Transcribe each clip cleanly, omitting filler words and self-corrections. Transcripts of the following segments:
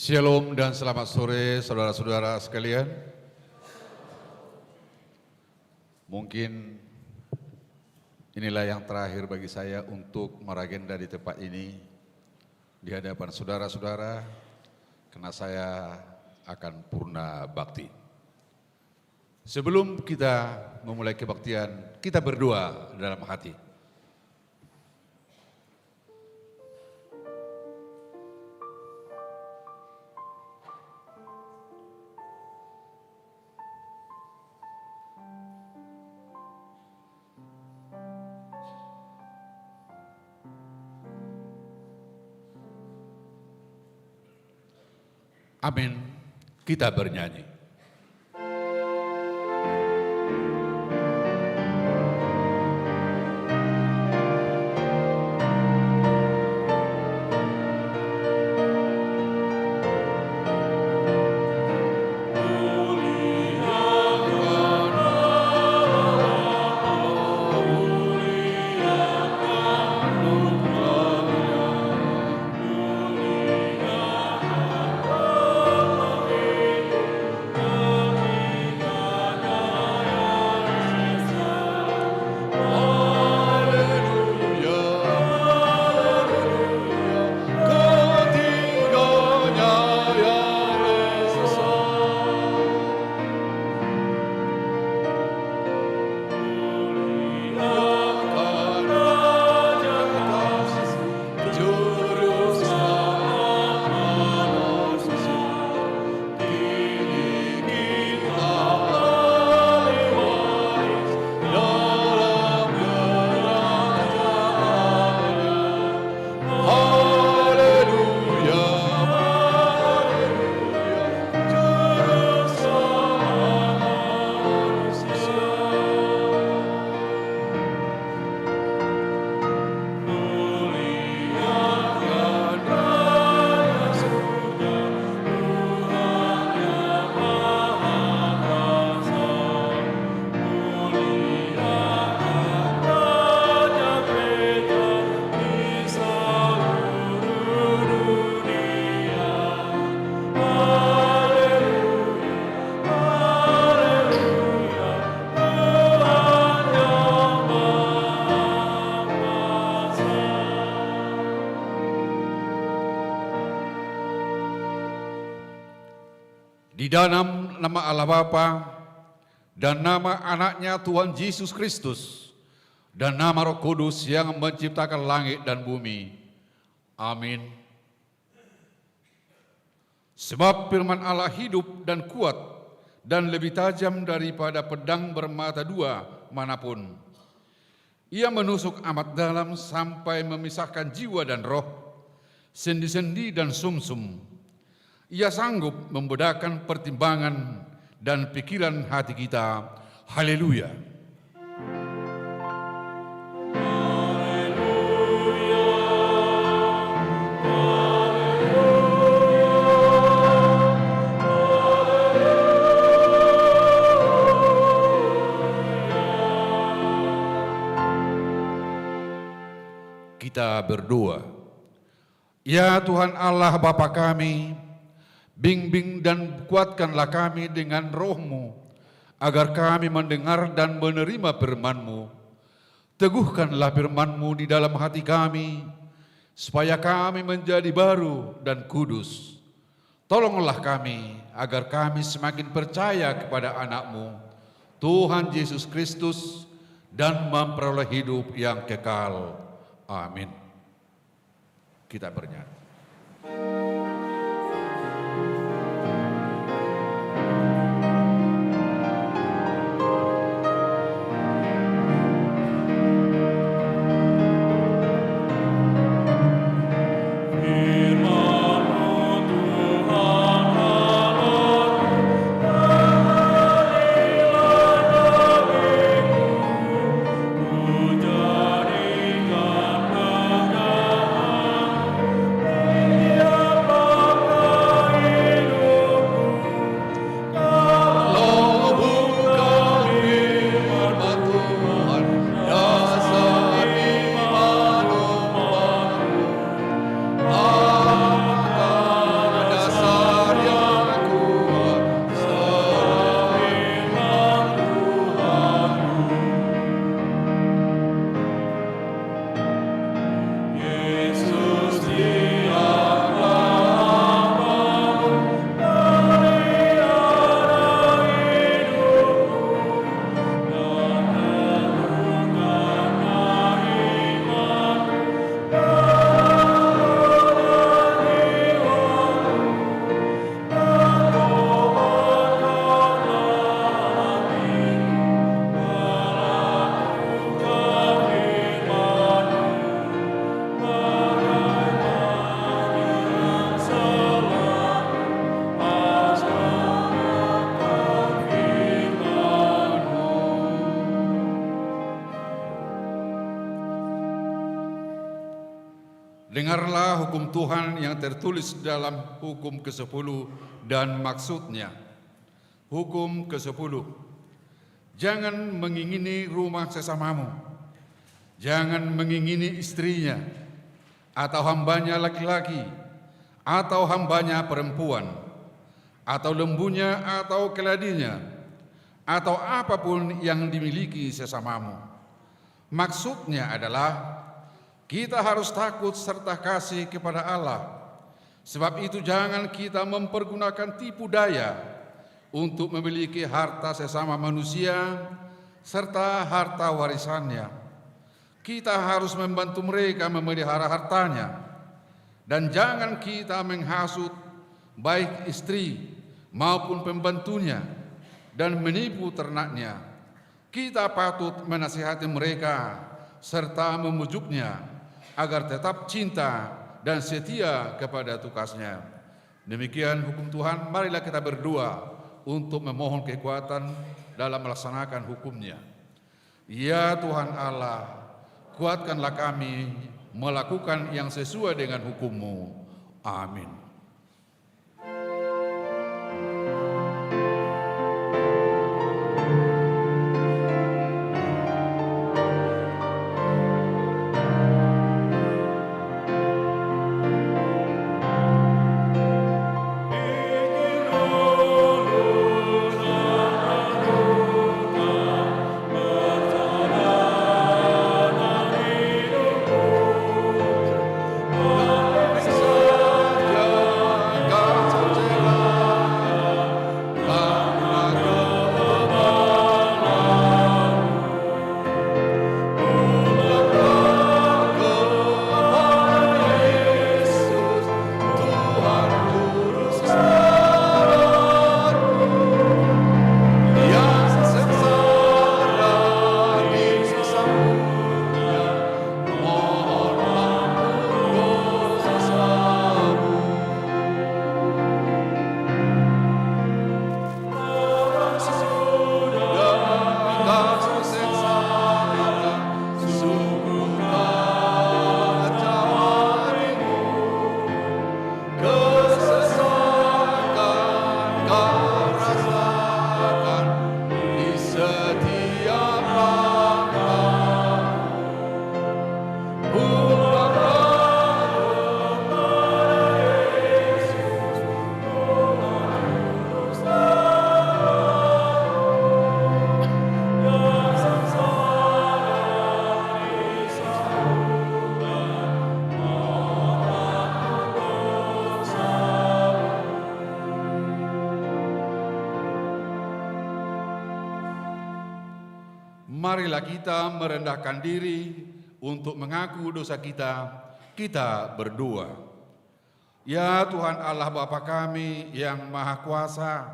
Shalom dan selamat sore saudara-saudara sekalian. Mungkin inilah yang terakhir bagi saya untuk meragenda di tempat ini di hadapan saudara-saudara karena saya akan purna bakti. Sebelum kita memulai kebaktian, kita berdoa dalam hati. Amin. Kita bernyanyi. Di dalam nama Allah Bapa dan nama anaknya Tuhan Yesus Kristus dan nama Roh Kudus yang menciptakan langit dan bumi. Amin. Sebab firman Allah hidup dan kuat dan lebih tajam daripada pedang bermata dua manapun. Ia menusuk amat dalam sampai memisahkan jiwa dan roh, sendi-sendi dan sumsum. Ia sanggup membedakan pertimbangan dan pikiran hati kita. Haleluya. Kita berdoa. Ya Tuhan Allah Bapa kami, bimbing dan kuatkanlah kami dengan roh-Mu, agar kami mendengar dan menerima firman-Mu. Teguhkanlah firman-Mu di dalam hati kami, supaya kami menjadi baru dan kudus. Tolonglah kami, agar kami semakin percaya kepada anak-Mu, Tuhan Yesus Kristus, dan memperoleh hidup yang kekal. Amin. Kita bernyanyi. Yeah. Dengarlah hukum Tuhan yang tertulis dalam hukum ke-10 dan maksudnya. Hukum ke-10. Jangan mengingini rumah sesamamu. Jangan mengingini istrinya, atau hambanya laki-laki, atau hambanya perempuan, atau lembunya atau keladinya, atau apapun yang dimiliki sesamamu. Maksudnya adalah kita harus takut serta kasih kepada Allah. Sebab itu jangan kita mempergunakan tipu daya untuk memiliki harta sesama manusia serta harta warisannya. Kita harus membantu mereka memelihara hartanya. Dan jangan kita menghasut baik istri maupun pembantunya dan menipu ternaknya. Kita patut menasihati mereka serta memujuknya agar tetap cinta dan setia kepada tugasnya. Demikian hukum Tuhan, marilah kita berdoa untuk memohon kekuatan dalam melaksanakan hukumnya. Ya Tuhan Allah, kuatkanlah kami melakukan yang sesuai dengan hukum-Mu. Amin. Marilah kita merendahkan diri untuk mengaku dosa kita. Kita berdoa. Ya Tuhan Allah Bapa kami yang Maha Kuasa,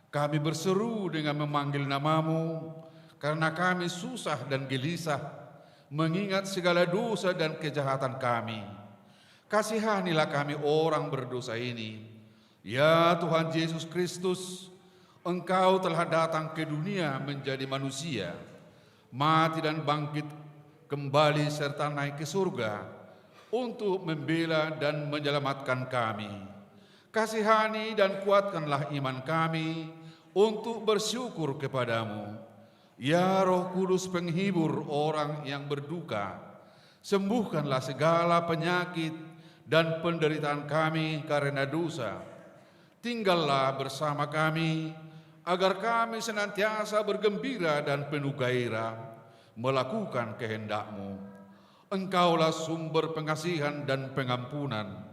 kami berseru dengan memanggil nama-Mu karena kami susah dan gelisah mengingat segala dosa dan kejahatan kami. Kasihanilah kami orang berdosa ini. Ya Tuhan Yesus Kristus, Engkau telah datang ke dunia menjadi manusia, mati dan bangkit kembali serta naik ke surga untuk membela dan menyelamatkan kami. Kasihani dan kuatkanlah iman kami untuk bersyukur kepadamu. Ya Roh Kudus penghibur orang yang berduka, sembuhkanlah segala penyakit dan penderitaan kami karena dosa. Tinggallah bersama kami, agar kami senantiasa bergembira dan penuh gairah melakukan kehendak-Mu. Engkaulah sumber pengasihan dan pengampunan.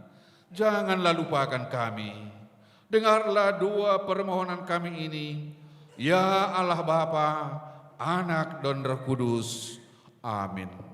Janganlah lupakan kami. Dengarlah doa permohonan kami ini, ya Allah Bapa, Anak dan Roh Kudus. Amin.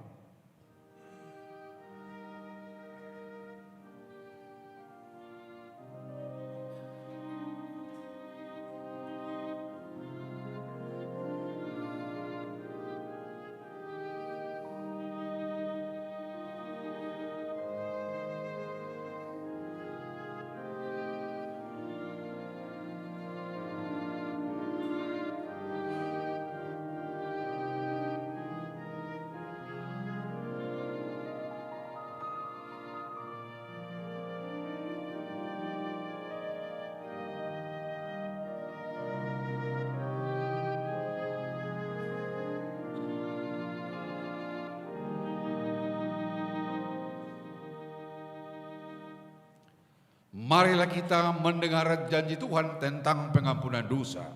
marilah kita mendengar janji Tuhan tentang pengampunan dosa.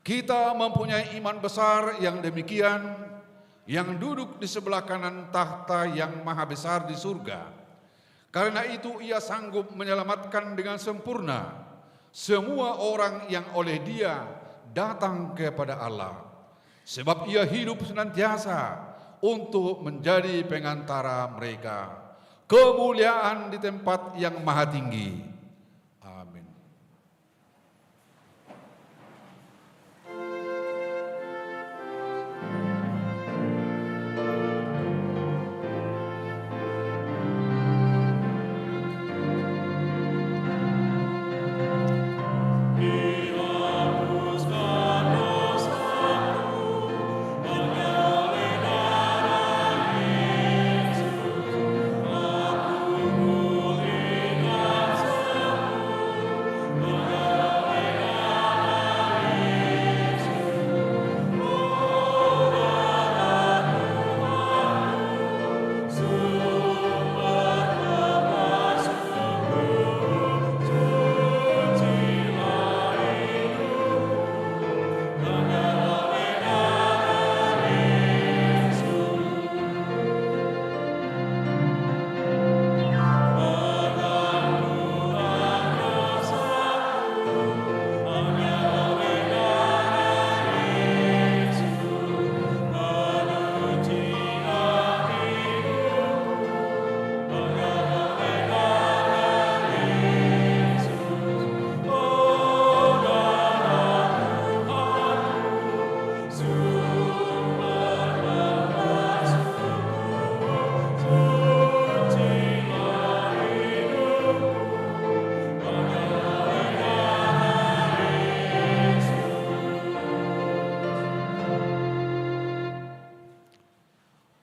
Kita mempunyai iman besar yang demikian, yang duduk di sebelah kanan tahta yang maha besar di surga. Karena itu ia sanggup menyelamatkan dengan sempurna semua orang yang oleh Dia datang kepada Allah. Sebab ia hidup senantiasa untuk menjadi pengantara mereka. Kemuliaan di tempat yang maha tinggi. Amin.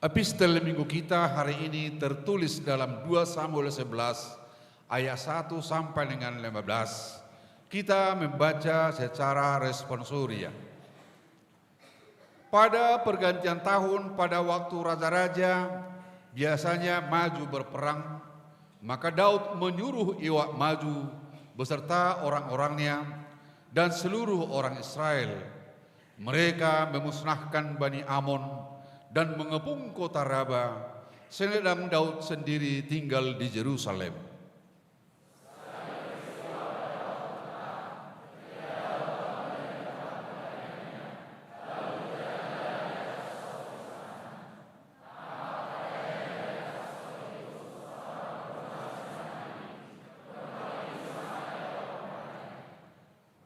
Epistel minggu kita hari ini tertulis dalam 2 Samuel 11 ayat 1 sampai dengan 15. Kita membaca secara responsoria. Pada pergantian tahun pada waktu raja-raja biasanya maju berperang, maka Daud menyuruh Iwa maju beserta orang-orangnya dan seluruh orang Israel. Mereka memusnahkan Bani Amon dan mengepung kota Raba, sedang Daud sendiri tinggal di Yerusalem.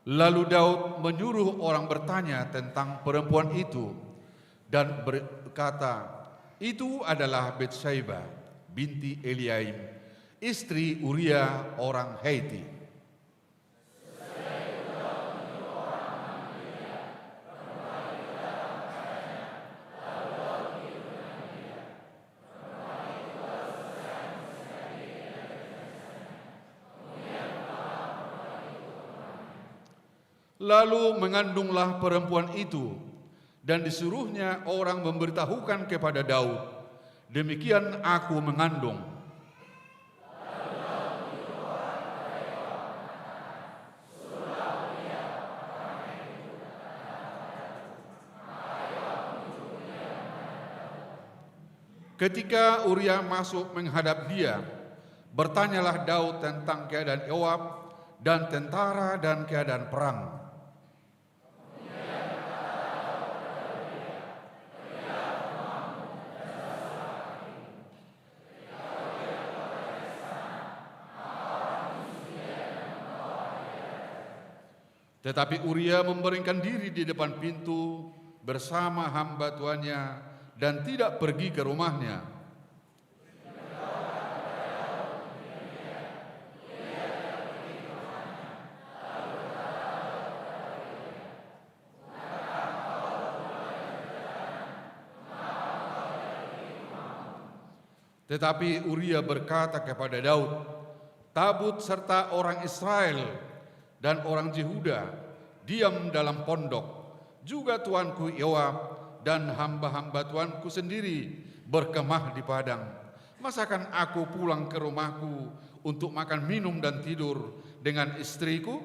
Lalu Daud menyuruh orang bertanya tentang perempuan itu dan berkata, itu adalah Betsaeba binti Eliaim, istri Uria orang Heti. Lalu mengandunglah perempuan itu, dan disuruhnya orang memberitahukan kepada Daud, demikian aku mengandung. Ketika Uria masuk menghadap dia, bertanyalah Daud tentang keadaan Yoab dan tentara dan keadaan perang. Tetapi Uria membaringkan diri di depan pintu bersama hamba tuannya dan tidak pergi ke rumahnya. Tetapi Uria berkata kepada Daud, tabut serta orang Israel dan orang Yehuda diam dalam pondok, juga tuanku Yoab dan hamba-hamba tuanku sendiri berkemah di padang. Masakan aku pulang ke rumahku untuk makan, minum, dan tidur dengan istriku?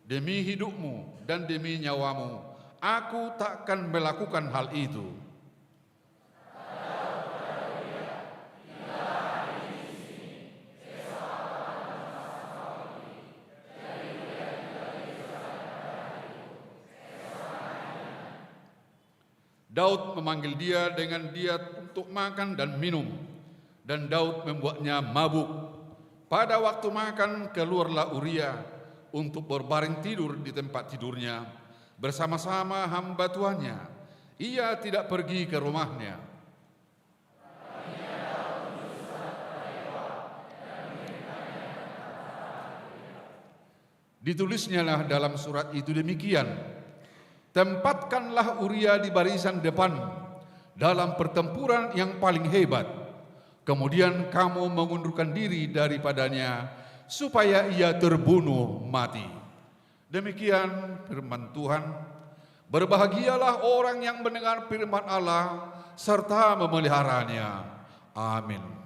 Demi hidupmu dan demi nyawamu, aku takkan melakukan hal itu. Daud memanggil dia dengan diat untuk makan dan minum, dan Daud membuatnya mabuk. Pada waktu makan, keluarlah Uria untuk berbaring tidur di tempat tidurnya bersama-sama hamba tuannya. Ia tidak pergi ke rumahnya. Ditulisnyalah dalam surat itu demikian: tempatkanlah Uria di barisan depan dalam pertempuran yang paling hebat. Kemudian kamu mengundurkan diri daripadanya supaya ia terbunuh mati. Demikian firman Tuhan. Berbahagialah orang yang mendengar firman Allah serta memeliharanya. Amin.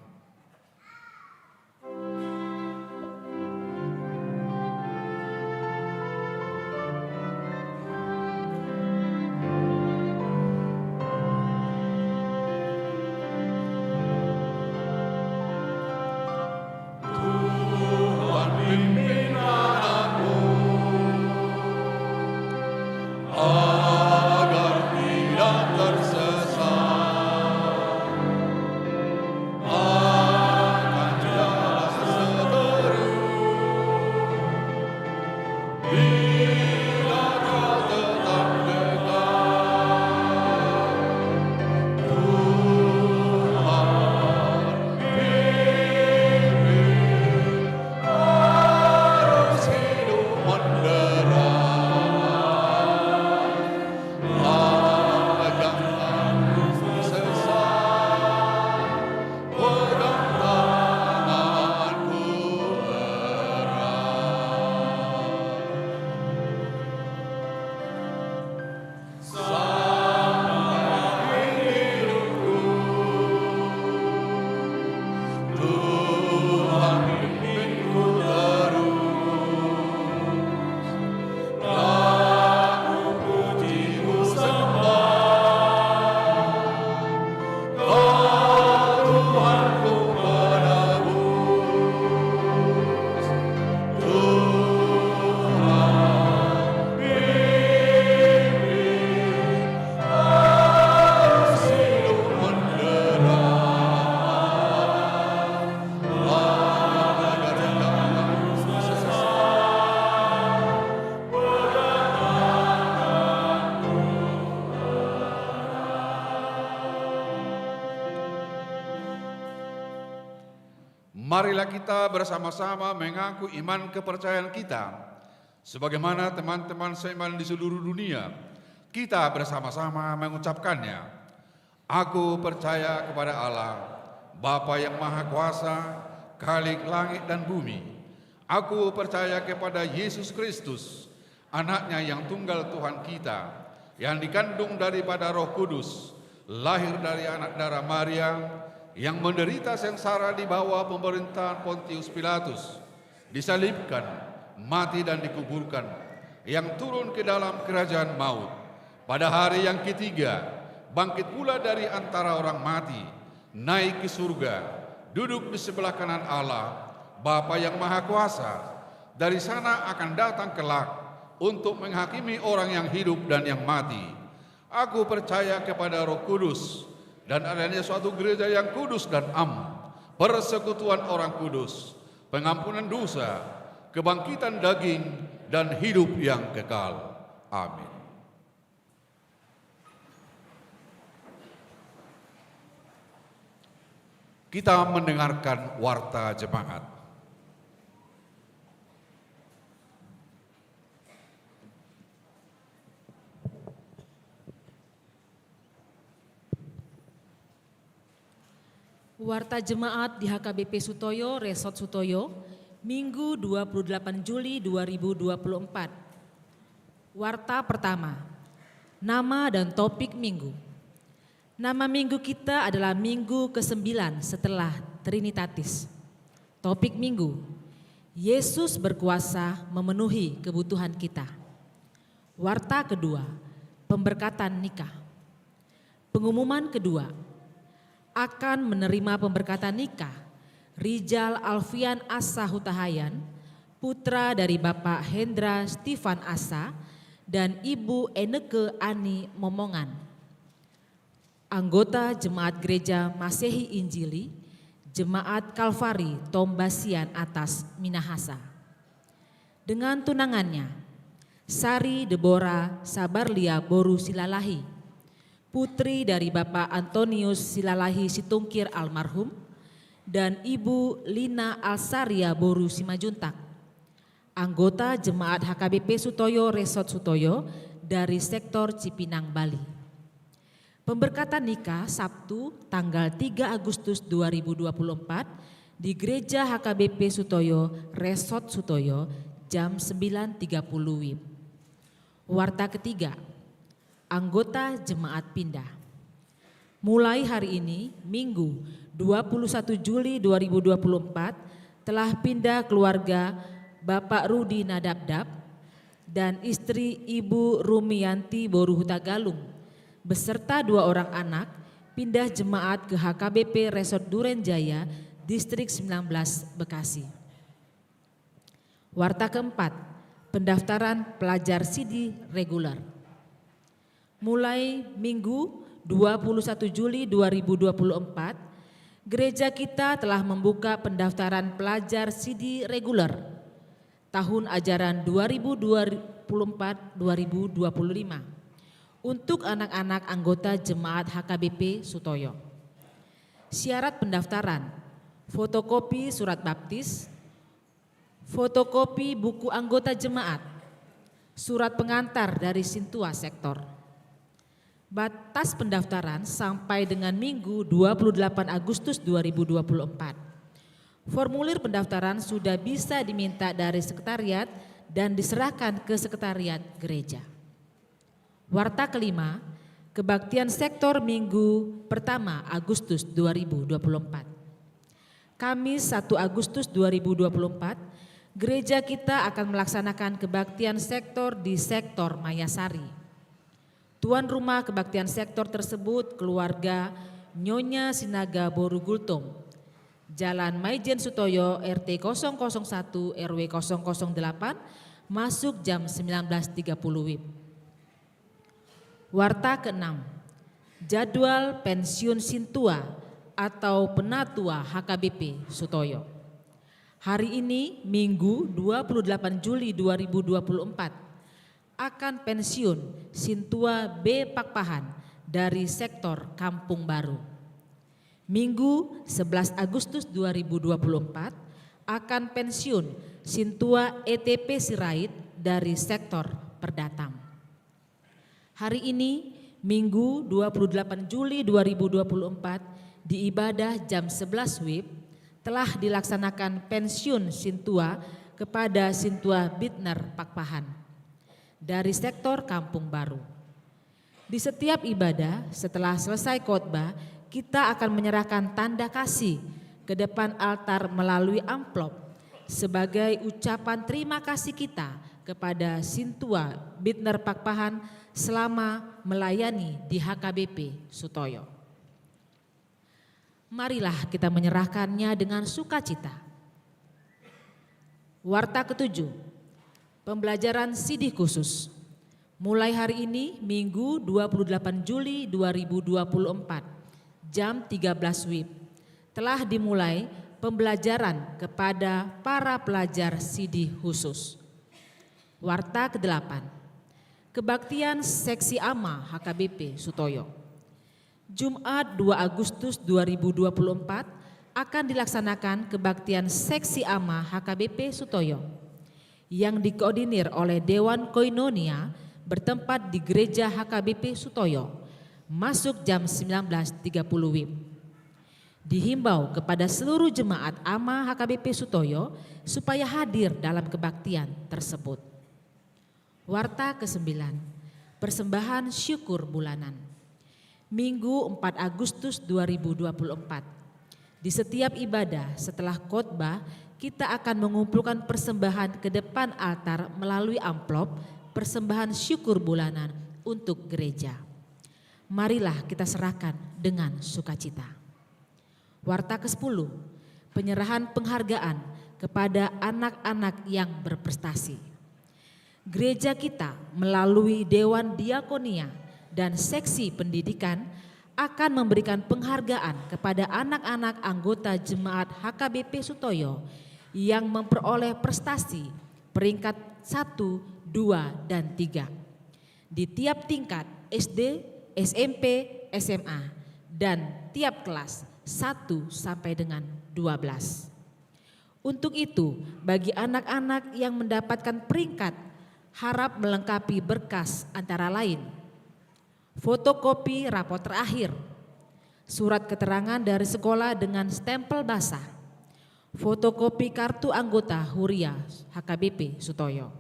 Marilah kita bersama-sama mengaku iman kepercayaan kita. Sebagaimana teman-teman seiman di seluruh dunia, kita bersama-sama mengucapkannya. Aku percaya kepada Allah, Bapa yang Maha Kuasa, Khalik langit dan bumi. Aku percaya kepada Yesus Kristus, Anaknya yang tunggal Tuhan kita, yang dikandung daripada Roh Kudus, lahir dari anak darah Maria, yang menderita sengsara di bawah pemerintahan Pontius Pilatus, disalibkan, mati dan dikuburkan, yang turun ke dalam kerajaan maut. Pada hari yang ketiga, bangkit pula dari antara orang mati, naik ke surga, duduk di sebelah kanan Allah, Bapa yang Maha Kuasa. Dari sana akan datang kelak untuk menghakimi orang yang hidup dan yang mati. Aku percaya kepada Roh Kudus, dan adanya suatu gereja yang kudus dan am, persekutuan orang kudus, pengampunan dosa, kebangkitan daging, dan hidup yang kekal. Amin. Kita mendengarkan warta jemaat. Warta Jemaat di HKBP Sutoyo, Resort Sutoyo, Minggu 28 Juli 2024. Warta pertama, nama dan topik minggu. Nama minggu kita adalah minggu ke-9 setelah Trinitatis. Topik minggu, Yesus berkuasa memenuhi kebutuhan kita. Warta kedua, pemberkatan nikah. Pengumuman kedua, akan menerima pemberkatan nikah Rijal Alfian Asa Hutahayan, putra dari Bapak Hendra Stefan Asa dan Ibu Eneke Ani Momongan, anggota Jemaat Gereja Masehi Injili, Jemaat Kalvari Tombasian Atas Minahasa. Dengan tunangannya, Sari Deborah Sabarlia Boru Silalahi, putri dari Bapak Antonius Silalahi Situngkir almarhum, dan Ibu Lina Alsaria Boru Simajuntak, anggota Jemaat HKBP Sutoyo Resort Sutoyo dari sektor Cipinang, Bali. Pemberkatan nikah Sabtu tanggal 3 Agustus 2024 di Gereja HKBP Sutoyo Resort Sutoyo jam 9.30 WIB. Warta ketiga, anggota jemaat pindah. Mulai hari ini, Minggu 21 Juli 2024 telah pindah keluarga Bapak Rudi Nadabdab dan istri Ibu Rumiyanti Boru Hutagalung beserta 2 orang anak pindah jemaat ke HKBP Resort Durenjaya, Distrik 19 Bekasi. Warta keempat, pendaftaran pelajar sidi reguler. Mulai Minggu 21 Juli 2024, gereja kita telah membuka pendaftaran pelajar sidi reguler tahun ajaran 2024-2025 untuk anak-anak anggota Jemaat HKBP Sutoyo. Syarat pendaftaran: fotokopi surat baptis, fotokopi buku anggota jemaat, surat pengantar dari Sintua Sektor. Batas pendaftaran sampai dengan Minggu 28 Agustus 2024. Formulir pendaftaran sudah bisa diminta dari sekretariat dan diserahkan ke sekretariat gereja. Warta kelima, kebaktian sektor Minggu pertama Agustus 2024. Kamis 1 Agustus 2024, gereja kita akan melaksanakan kebaktian sektor di sektor Mayasari. Tuan rumah kebaktian sektor tersebut keluarga Nyonya Sinaga Boru Gultom, Jalan Maijen Sutoyo RT 001 RW 008, masuk jam 19.30 WIB. Warta ke-6, jadwal pensiun Sintua atau Penatua HKBP Sutoyo. Hari ini Minggu 28 Juli 2024 akan pensiun Sintua B Pakpahan dari sektor Kampung Baru. Minggu 11 Agustus 2024 akan pensiun Sintua ETP Sirait dari sektor Perdatam. Hari ini Minggu 28 Juli 2024 di ibadah jam 11 WIB telah dilaksanakan pensiun Sintua kepada Sintua Bitner Pakpahan dari sektor Kampung Baru. Di setiap ibadah setelah selesai khotbah, kita akan menyerahkan tanda kasih ke depan altar melalui amplop sebagai ucapan terima kasih kita kepada Sintua Bitner Pakpahan selama melayani di HKBP Sutoyo. Marilah kita menyerahkannya dengan sukacita. Warta ketujuh, pembelajaran sidih khusus. Mulai hari ini Minggu 28 Juli 2024 jam 13 WIB telah dimulai pembelajaran kepada para pelajar sidih khusus. Warta ke-8, kebaktian seksi AMA HKBP Sutoyo. Jumat 2 Agustus 2024 akan dilaksanakan kebaktian seksi AMA HKBP Sutoyo yang dikoordinir oleh Dewan Koinonia bertempat di Gereja HKBP Sutoyo, masuk jam 19.30 WIB. Dihimbau kepada seluruh jemaat AMA HKBP Sutoyo supaya hadir dalam kebaktian tersebut. Warta ke-9, persembahan syukur bulanan. Minggu 4 Agustus 2024 Di setiap ibadah setelah khotbah, kita akan mengumpulkan persembahan ke depan altar melalui amplop persembahan syukur bulanan untuk gereja. Marilah kita serahkan dengan sukacita. Warta ke-10, penyerahan penghargaan kepada anak-anak yang berprestasi. Gereja kita melalui Dewan Diakonia dan Seksi Pendidikan akan memberikan penghargaan kepada anak-anak anggota Jemaat HKBP Sutoyo yang memperoleh prestasi peringkat 1, 2, dan 3 di tiap tingkat SD, SMP, SMA, dan tiap kelas 1 sampai dengan 12. Untuk itu, bagi anak-anak yang mendapatkan peringkat harap melengkapi berkas antara lain fotokopi rapot terakhir, surat keterangan dari sekolah dengan stempel basah, fotokopi kartu anggota Huria HKBP Sutoyo.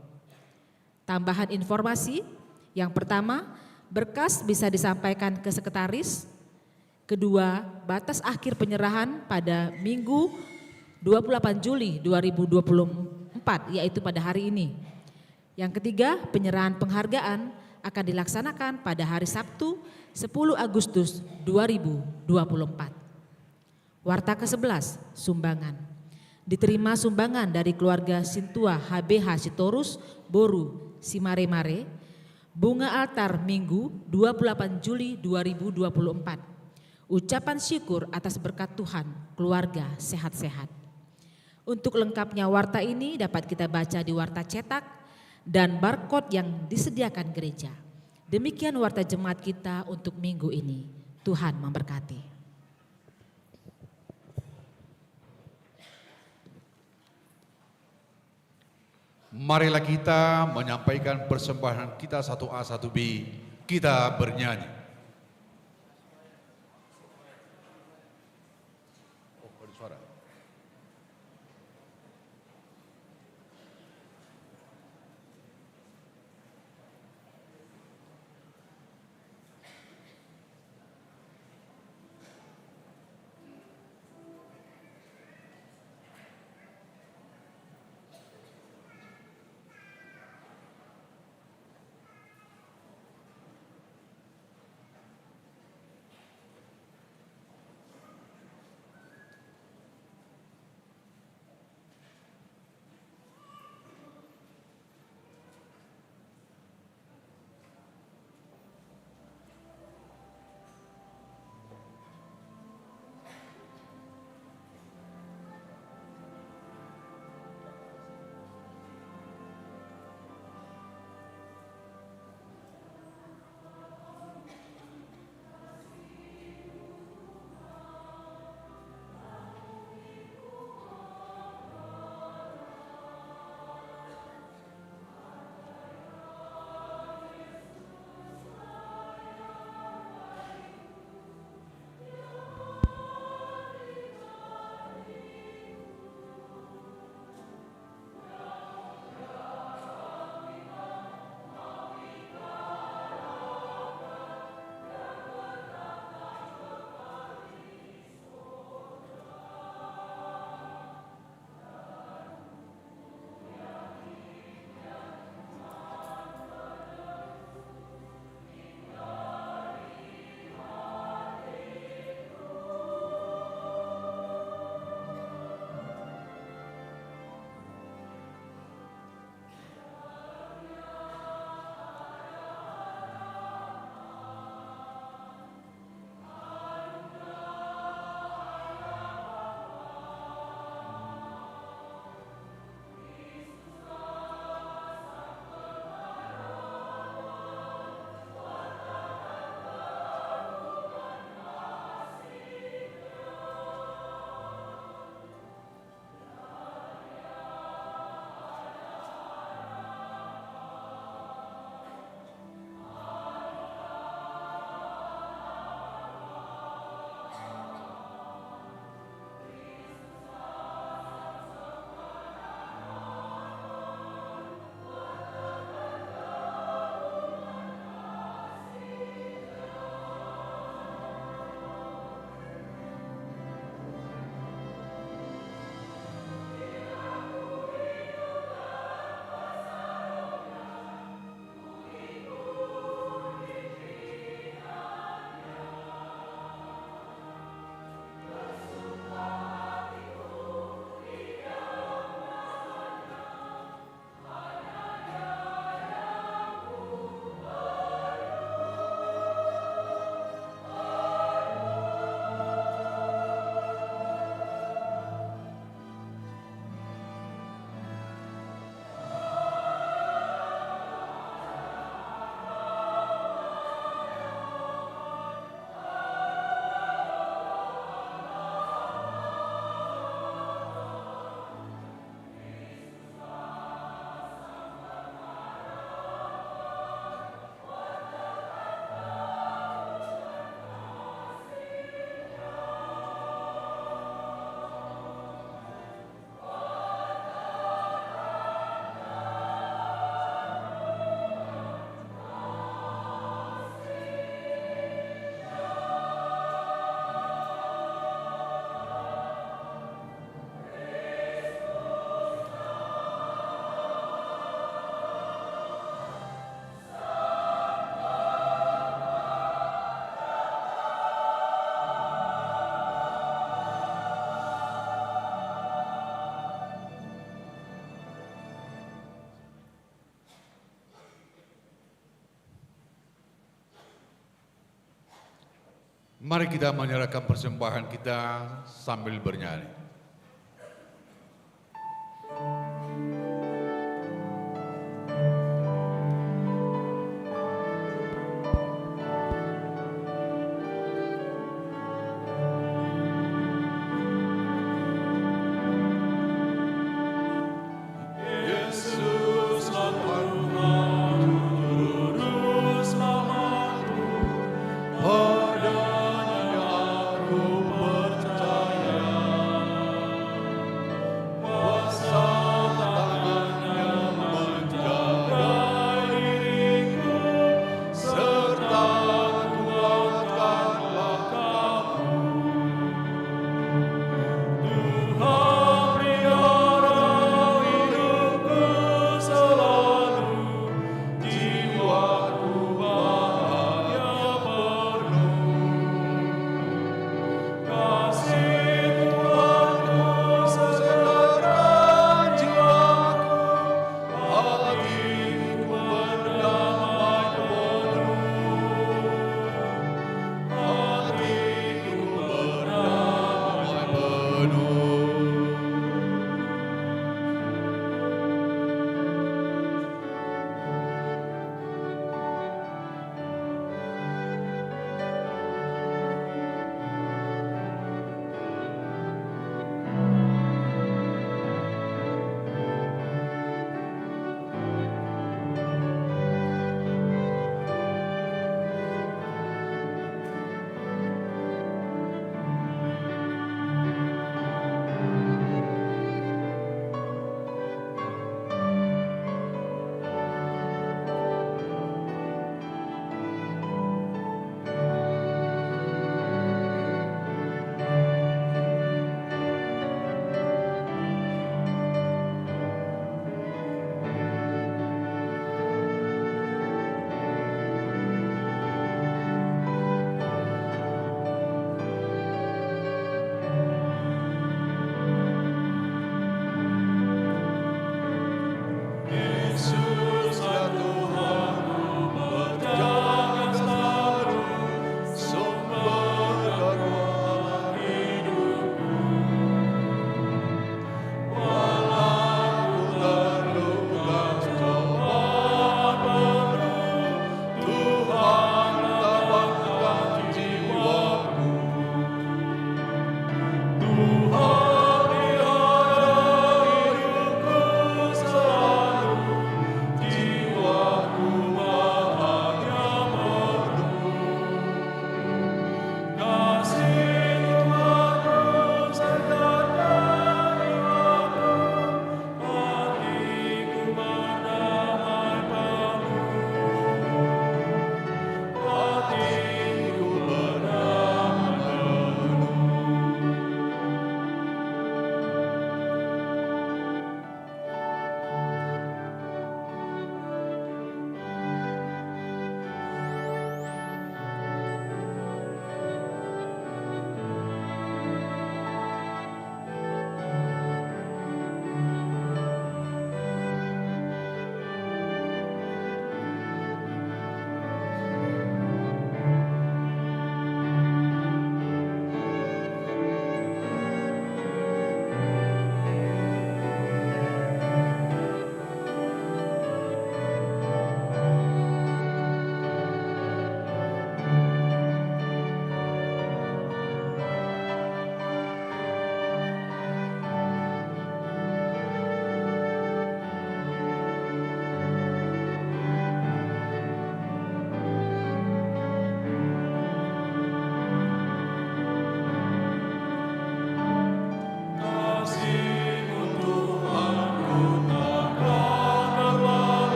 Tambahan informasi, yang pertama, berkas bisa disampaikan ke sekretaris. Kedua, batas akhir penyerahan pada Minggu 28 Juli 2024, yaitu pada hari ini. Yang ketiga, penyerahan penghargaan akan dilaksanakan pada hari Sabtu 10 Agustus 2024. Warta ke-11, sumbangan. Diterima sumbangan dari keluarga Sintua HBH Sitorus Boru Simaremare, bunga altar Minggu 28 Juli 2024. Ucapan syukur atas berkat Tuhan, keluarga sehat-sehat. Untuk lengkapnya warta ini dapat kita baca di warta cetak dan barcode yang disediakan gereja. Demikian warta jemaat kita untuk minggu ini. Tuhan memberkati. Marilah kita menyampaikan persembahan kita 1A 1B. Kita bernyanyi. Mari kita menyerahkan persembahan kita sambil bernyanyi.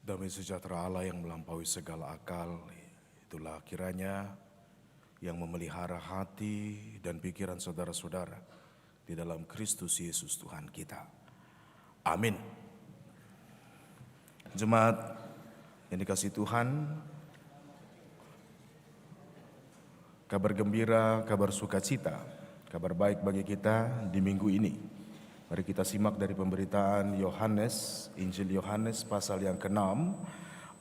Damai sejahtera Allah yang melampaui segala akal, itulah kiranya yang memelihara hati dan pikiran saudara-saudara di dalam Kristus Yesus Tuhan kita. Amin. Jemaat yang dikasihi Tuhan, kabar gembira, kabar sukacita, kabar baik bagi kita di minggu ini. Mari kita simak dari pemberitaan Yohanes, Injil Yohanes pasal yang ke-6,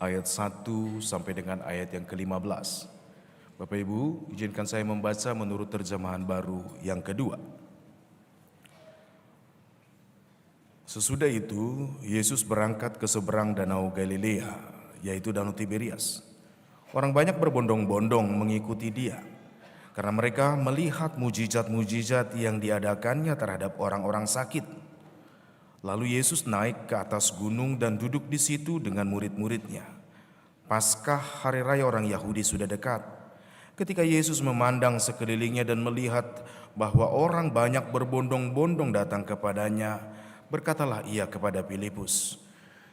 ayat 1 sampai dengan ayat yang ke-15. Bapak Ibu, izinkan saya membaca menurut terjemahan baru yang kedua. Sesudah itu, Yesus berangkat ke seberang danau Galilea, yaitu danau Tiberias. Orang banyak berbondong-bondong mengikuti dia, karena mereka melihat mujizat-mujizat yang diadakannya terhadap orang-orang sakit. Lalu Yesus naik ke atas gunung dan duduk di situ dengan murid-muridnya. Paskah hari raya orang Yahudi sudah dekat. Ketika Yesus memandang sekelilingnya dan melihat bahwa orang banyak berbondong-bondong datang kepadanya, berkatalah ia kepada Filipus,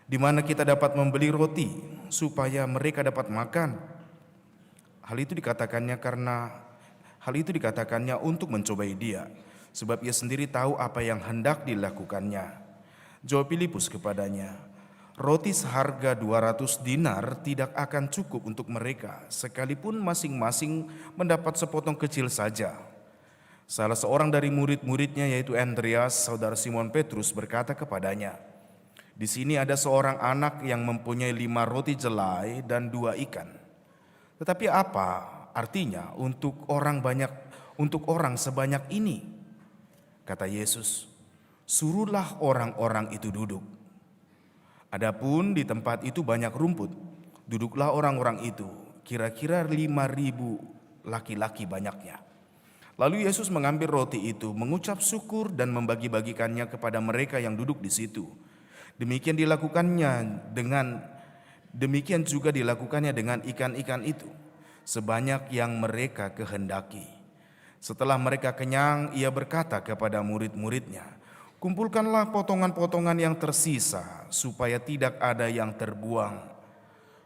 "Di mana kita dapat membeli roti supaya mereka dapat makan?" Hal itu dikatakannya untuk mencobai dia, sebab ia sendiri tahu apa yang hendak dilakukannya. Jawab Filipus kepadanya, "Roti seharga 200 dinar tidak akan cukup untuk mereka, sekalipun masing-masing mendapat sepotong kecil saja." Salah seorang dari murid-muridnya, yaitu Andreas, saudara Simon Petrus, berkata kepadanya, "Di sini ada seorang anak yang mempunyai 5 roti jelai dan 2 ikan. Tetapi apa artinya untuk orang sebanyak ini?" Kata Yesus, "Suruhlah orang-orang itu duduk." Adapun di tempat itu banyak rumput, duduklah orang-orang itu, kira-kira 5.000 laki-laki banyaknya. Lalu Yesus mengambil roti itu, mengucap syukur dan membagi-bagikannya kepada mereka yang duduk di situ. Demikian juga dilakukannya dengan ikan-ikan itu, sebanyak yang mereka kehendaki. Setelah mereka kenyang, ia berkata kepada murid-muridnya, "Kumpulkanlah potongan-potongan yang tersisa, supaya tidak ada yang terbuang."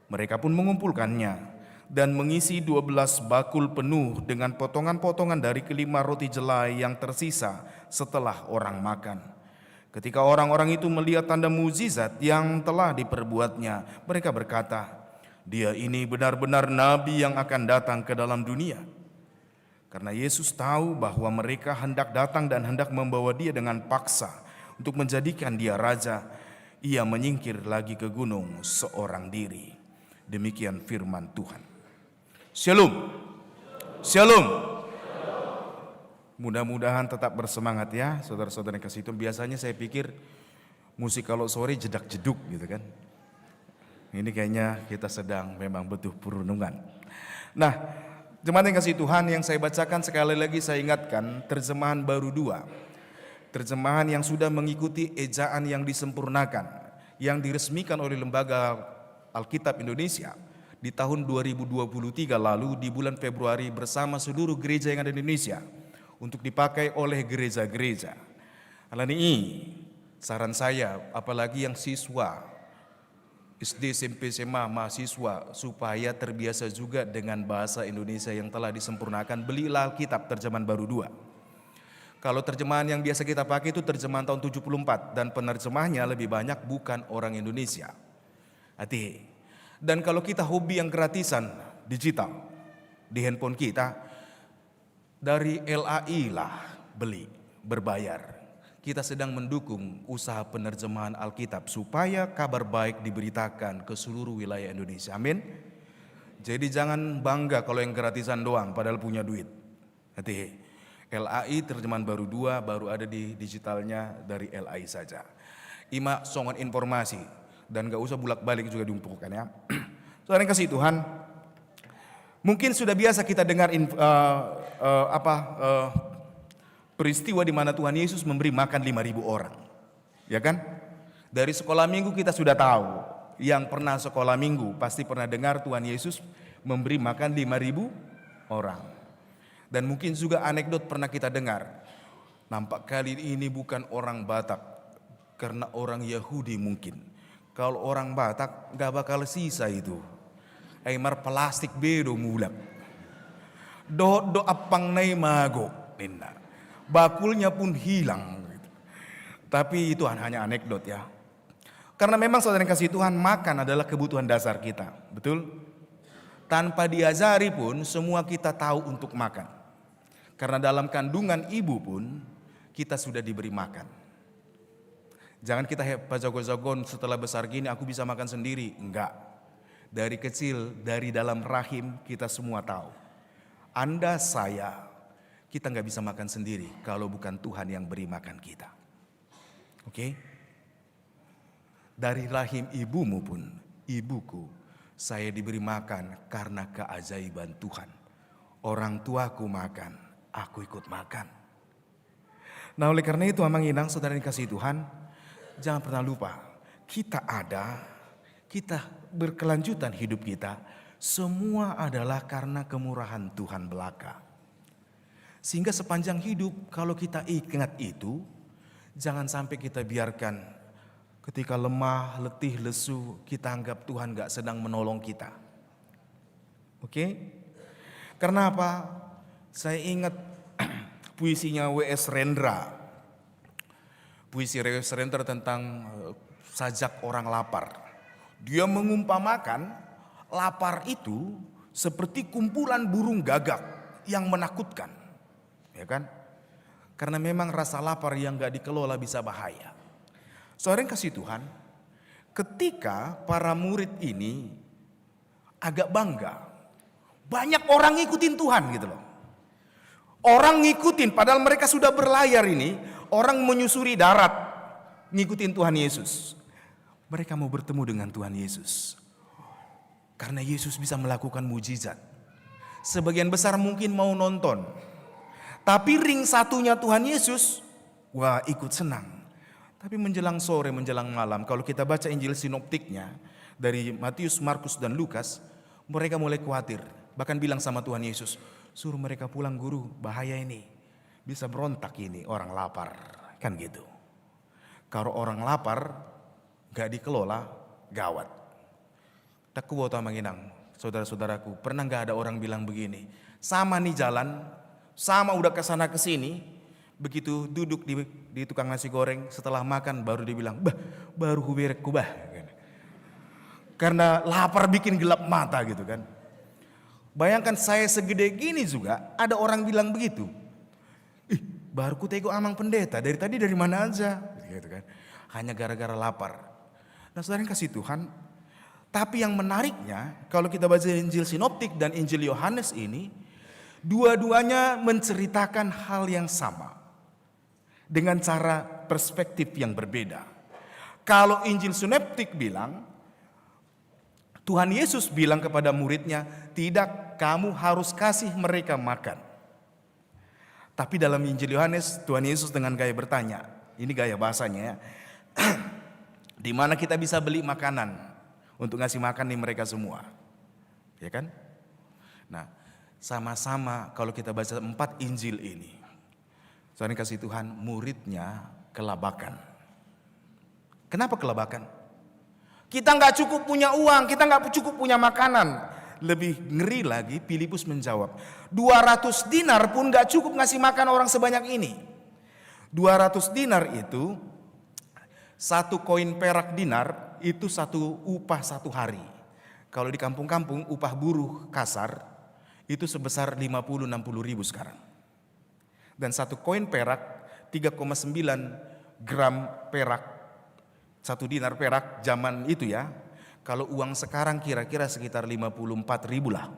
Mereka pun mengumpulkannya dan mengisi 12 bakul penuh dengan potongan-potongan dari kelima roti jelai yang tersisa setelah orang makan. Ketika orang-orang itu melihat tanda mukjizat yang telah diperbuatnya, mereka berkata, "Dia ini benar-benar nabi yang akan datang ke dalam dunia." Karena Yesus tahu bahwa mereka hendak datang dan hendak membawa dia dengan paksa untuk menjadikan dia raja, ia menyingkir lagi ke gunung seorang diri. Demikian firman Tuhan. Shalom. Shalom. Mudah-mudahan tetap bersemangat ya, saudara-saudara yang kasih Tuhan. Biasanya saya pikir musik kalau sore jedak-jeduk gitu kan. Ini kayaknya kita sedang memang butuh perenungan. Nah, jemaat yang kasih Tuhan, yang saya bacakan sekali lagi saya ingatkan, terjemahan baru 2. Terjemahan yang sudah mengikuti ejaan yang disempurnakan, yang diresmikan oleh Lembaga Alkitab Indonesia di tahun 2023 lalu di bulan Februari bersama seluruh gereja yang ada di Indonesia untuk dipakai oleh gereja-gereja. Hal ini saran saya, apalagi yang siswa SD, SMP, SMA, mahasiswa, supaya terbiasa juga dengan bahasa Indonesia yang telah disempurnakan, belilah Alkitab terjemahan baru 2. Kalau terjemahan yang biasa kita pakai itu terjemahan tahun 74 dan penerjemahnya lebih banyak bukan orang Indonesia. Hati. Dan kalau kita hobi yang gratisan digital di handphone kita, dari LAI lah beli, berbayar. Kita sedang mendukung usaha penerjemahan Alkitab supaya kabar baik diberitakan ke seluruh wilayah Indonesia. Amin. Jadi jangan bangga kalau yang gratisan doang padahal punya duit. Hati. LAI terjemahan baru 2 baru ada di digitalnya dari LAI saja. Ima songan informasi dan gak usah bulak-balik juga diumpulkan ya. Saudara yang kasih Tuhan, mungkin sudah biasa kita dengar peristiwa di mana Tuhan Yesus memberi makan 5.000 orang. Ya kan? Dari sekolah minggu kita sudah tahu, yang pernah sekolah minggu pasti pernah dengar Tuhan Yesus memberi makan 5.000 orang. Dan mungkin juga anekdot pernah kita dengar, nampak kali ini bukan orang Batak, karena orang Yahudi mungkin. Kalau orang Batak gak bakal sisa itu. Aimar plastik bedo mulak. Do apang nai mago. Nina. Bakulnya pun hilang. Tapi itu hanya anekdot ya. Karena memang saudara yang kasih Tuhan, makan adalah kebutuhan dasar kita. Betul? Tanpa diajari pun semua kita tahu untuk makan. Karena dalam kandungan ibu pun kita sudah diberi makan. Jangan kita jago-jagon setelah besar gini aku bisa makan sendiri. Enggak. Dari kecil, dari dalam rahim kita semua tahu. Anda, saya, kita nggak bisa makan sendiri kalau bukan Tuhan yang beri makan kita. Oke? Dari rahim ibumu pun, ibuku, saya diberi makan karena keajaiban Tuhan. Orang tuaku makan, aku ikut makan. Nah oleh karena itu Amang Inang, saudara yang kasih Tuhan, jangan pernah lupa, kita ada, kita berkelanjutan hidup kita, semua adalah karena kemurahan Tuhan belaka. Sehingga sepanjang hidup kalau kita ingat itu, jangan sampai kita biarkan ketika lemah, letih, lesu, kita anggap Tuhan gak sedang menolong kita. Oke? Karena apa? Saya ingat puisinya W.S. Rendra. Puisi W.S. Rendra tentang sajak orang lapar. Dia mengumpamakan lapar itu seperti kumpulan burung gagak yang menakutkan. Ya kan? Karena memang rasa lapar yang gak dikelola bisa bahaya. Saudara yang kasih Tuhan, ketika para murid ini agak bangga, banyak orang ngikutin Tuhan gitu loh. Orang ngikutin padahal mereka sudah berlayar ini, orang menyusuri darat ngikutin Tuhan Yesus. Mereka mau bertemu dengan Tuhan Yesus. Karena Yesus bisa melakukan mujizat. Sebagian besar mungkin mau nonton. Tapi ring satunya Tuhan Yesus, wah ikut senang. Tapi menjelang sore, menjelang malam, kalau kita baca Injil sinoptiknya dari Matius, Markus, dan Lukas, mereka mulai khawatir. Bahkan bilang sama Tuhan Yesus, suruh mereka pulang guru, bahaya ini. Bisa berontak ini orang lapar, kan gitu. Kalau orang lapar, gak dikelola, gawat. Tak kuwata manginang, saudara-saudaraku, pernah gak ada orang bilang begini, sama nih jalan, sama udah kesana kesini, begitu duduk di tukang nasi goreng, setelah makan baru dibilang, bah baru huberekku bah. Karena lapar bikin gelap mata gitu kan. Bayangkan saya segede gini juga, ada orang bilang begitu. Ih, baru ku tengok amang pendeta, dari tadi dari mana aja? Gitu kan. Hanya gara-gara lapar. Nah saudara yang kasih Tuhan, tapi yang menariknya, kalau kita baca Injil Sinoptik dan Injil Yohanes ini, dua-duanya menceritakan hal yang sama. Dengan cara perspektif yang berbeda. Kalau Injil Sinoptik bilang, Tuhan Yesus bilang kepada muridnya, tidak, kamu harus kasih mereka makan. Tapi dalam Injil Yohanes, Tuhan Yesus dengan gaya bertanya, ini gaya bahasanya ya, di mana kita bisa beli makanan untuk ngasih makan nih mereka semua. Ya kan? Nah, sama-sama kalau kita baca 4 Injil ini, soalnya kasih Tuhan, muridnya kelabakan. Kenapa kelabakan? Kita nggak cukup punya uang, kita nggak cukup punya makanan. Lebih ngeri lagi, Filipus menjawab, 200 dinar pun nggak cukup ngasih makan orang sebanyak ini. 200 dinar itu, 1 koin perak dinar itu 1 upah 1 hari. Kalau di kampung-kampung upah buruh kasar itu sebesar 50-60 ribu sekarang. Dan 1 koin perak 3,9 gram perak, 1 dinar perak zaman itu ya. Kalau uang sekarang kira-kira sekitar 54 ribu lah.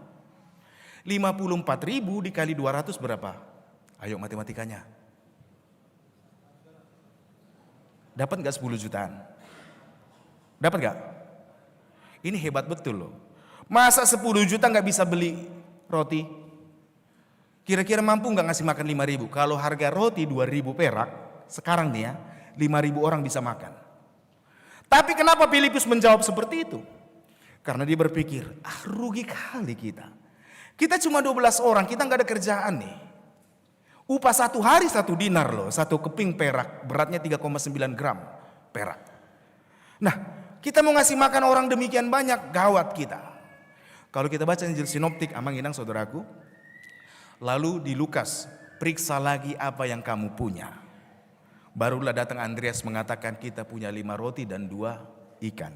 54 ribu dikali 200 berapa? Ayo matematikanya. Dapat gak 10 jutaan? Dapat gak? Ini hebat betul loh. Masa 10 juta gak bisa beli roti? Kira-kira mampu gak ngasih makan 5 ribu? Kalau harga roti 2 ribu perak, sekarang nih ya, 5 ribu orang bisa makan. Tapi kenapa Filipus menjawab seperti itu? Karena dia berpikir, rugi kali kita. Kita cuma 12 orang, kita gak ada kerjaan nih. Upah 1 hari 1 dinar loh, 1 keping perak, beratnya 3,9 gram perak. Nah, Kita mau ngasih makan orang demikian banyak, gawat kita. Kalau kita baca Injil Sinoptik, amang inang saudaraku. Lalu di Lukas, periksa lagi apa yang kamu punya. Barulah datang Andreas mengatakan kita punya 5 roti dan 2 ikan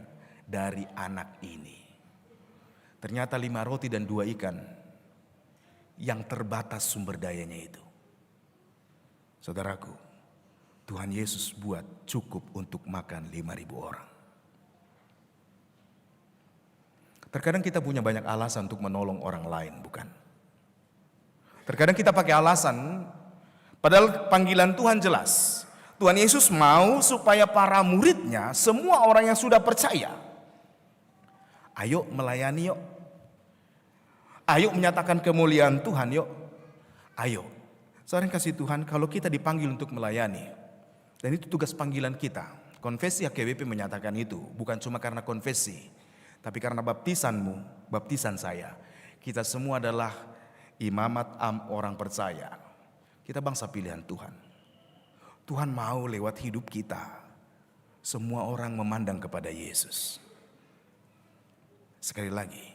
dari anak ini. Ternyata 5 roti dan 2 ikan yang terbatas sumber dayanya itu. Saudaraku, Tuhan Yesus buat cukup untuk makan 5.000 orang. Terkadang kita punya banyak alasan untuk menolong orang lain, bukan? Terkadang kita pakai alasan, padahal panggilan Tuhan jelas. Tuhan Yesus mau supaya para muridnya, semua orang yang sudah percaya, ayo melayani yuk. Ayo menyatakan kemuliaan Tuhan yuk. Ayo. Saudara yang kasih Tuhan, kalau kita dipanggil untuk melayani, dan itu tugas panggilan kita. Konfesi HKBP menyatakan itu, bukan cuma karena konfesi, tapi karena baptisanmu, baptisan saya. Kita semua adalah imamat orang percaya. Kita bangsa pilihan Tuhan. Tuhan mau lewat hidup kita, semua orang memandang kepada Yesus. Sekali lagi,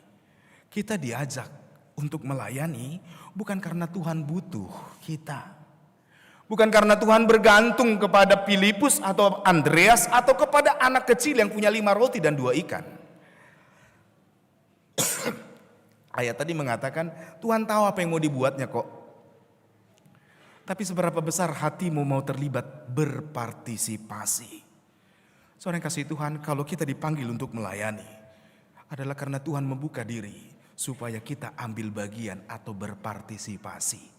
kita diajak untuk melayani bukan karena Tuhan butuh kita. Bukan karena Tuhan bergantung kepada Filipus atau Andreas atau kepada anak kecil yang punya 5 roti dan 2 ikan. Ayat tadi mengatakan Tuhan tahu apa yang mau dibuatnya kok. Tapi seberapa besar hatimu mau terlibat berpartisipasi. Saudara yang kasih Tuhan, kalau kita dipanggil untuk melayani adalah karena Tuhan membuka diri supaya kita ambil bagian atau berpartisipasi.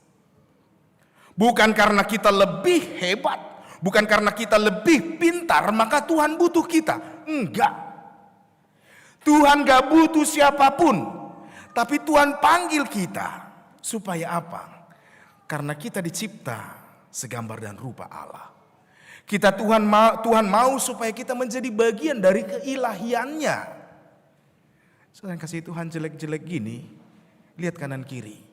Bukan karena kita lebih hebat, bukan karena kita lebih pintar maka Tuhan butuh kita. Enggak. Tuhan gak butuh siapapun, tapi Tuhan panggil kita supaya apa? Karena kita dicipta segambar dan rupa Allah. Tuhan mau supaya kita menjadi bagian dari keilahiannya. Saudara yang kasih Tuhan, jelek-jelek gini, lihat kanan kiri.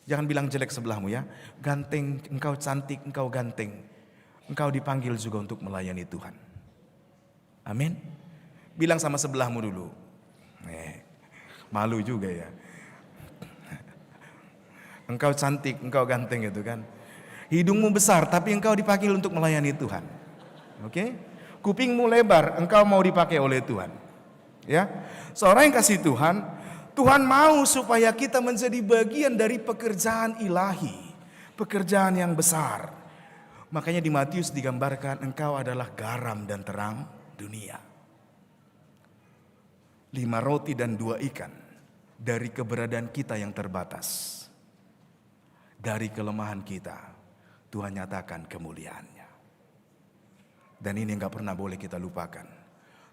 Jangan bilang jelek sebelahmu ya. Ganteng, engkau cantik, engkau ganteng. Engkau dipanggil juga untuk melayani Tuhan. Amin. Bilang sama sebelahmu dulu. Malu juga ya. Engkau cantik, engkau ganteng gitu kan. Hidungmu besar tapi engkau dipanggil untuk melayani Tuhan. Oke? Kupingmu lebar, engkau mau dipakai oleh Tuhan. Ya. Seorang yang kasih Tuhan, Tuhan mau supaya kita menjadi bagian dari pekerjaan ilahi, pekerjaan yang besar. Makanya di Matius digambarkan engkau adalah garam dan terang dunia. 5 roti dan 2 ikan dari keberadaan kita yang terbatas. Dari kelemahan kita, Tuhan nyatakan kemuliaannya. Dan ini gak pernah boleh kita lupakan.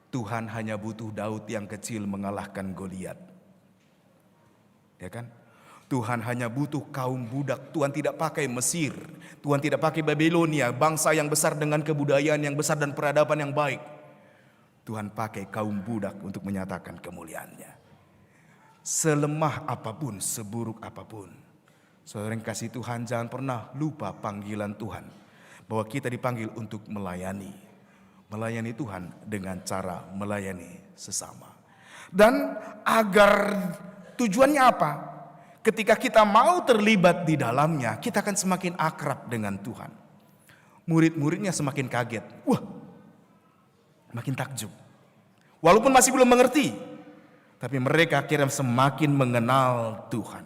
Tuhan hanya butuh Daud yang kecil mengalahkan Goliat. Ya kan? Tuhan hanya butuh kaum budak. Tuhan tidak pakai Mesir. Tuhan tidak pakai Babilonia, bangsa yang besar dengan kebudayaan yang besar dan peradaban yang baik. Tuhan pakai kaum budak untuk menyatakan kemuliaannya. Selemah apapun, seburuk apapun, saudara yang kasih Tuhan, jangan pernah lupa panggilan Tuhan. Bahwa kita dipanggil untuk melayani. Melayani Tuhan dengan cara melayani sesama. Dan agar tujuannya apa? Ketika kita mau terlibat di dalamnya, kita akan semakin akrab dengan Tuhan. Murid-muridnya semakin kaget. Wah, makin takjub. Walaupun masih belum mengerti, tapi mereka akhirnya semakin mengenal Tuhan.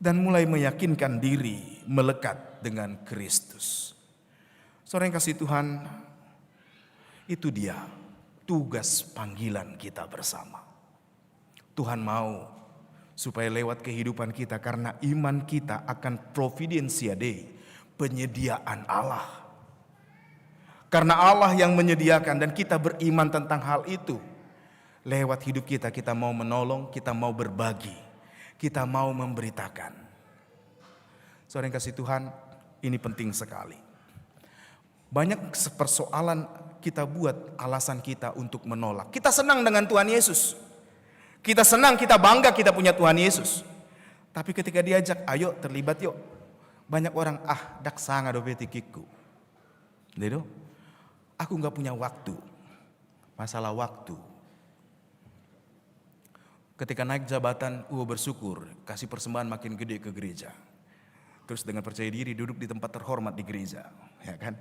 Dan mulai meyakinkan diri melekat dengan Kristus. Saudara yang kasih Tuhan, itu dia tugas panggilan kita bersama. Tuhan mau supaya lewat kehidupan kita, karena iman kita akan providensia Dei, penyediaan Allah. Karena Allah yang menyediakan dan kita beriman tentang hal itu. Lewat hidup kita, kita mau menolong, kita mau berbagi. Kita mau memberitakan. Saudara yang kasih Tuhan, ini penting sekali. Banyak persoalan kita buat alasan kita untuk menolak. Kita senang dengan Tuhan Yesus. Kita senang, kita bangga kita punya Tuhan Yesus. Tapi ketika diajak, ayo terlibat yuk. Banyak orang, dak sanga do betikiku. Dedo, aku gak punya waktu. masalah waktu. Ketika naik jabatan, bersyukur, kasih persembahan makin gede ke gereja. Terus dengan percaya diri duduk di tempat terhormat di gereja, ya kan?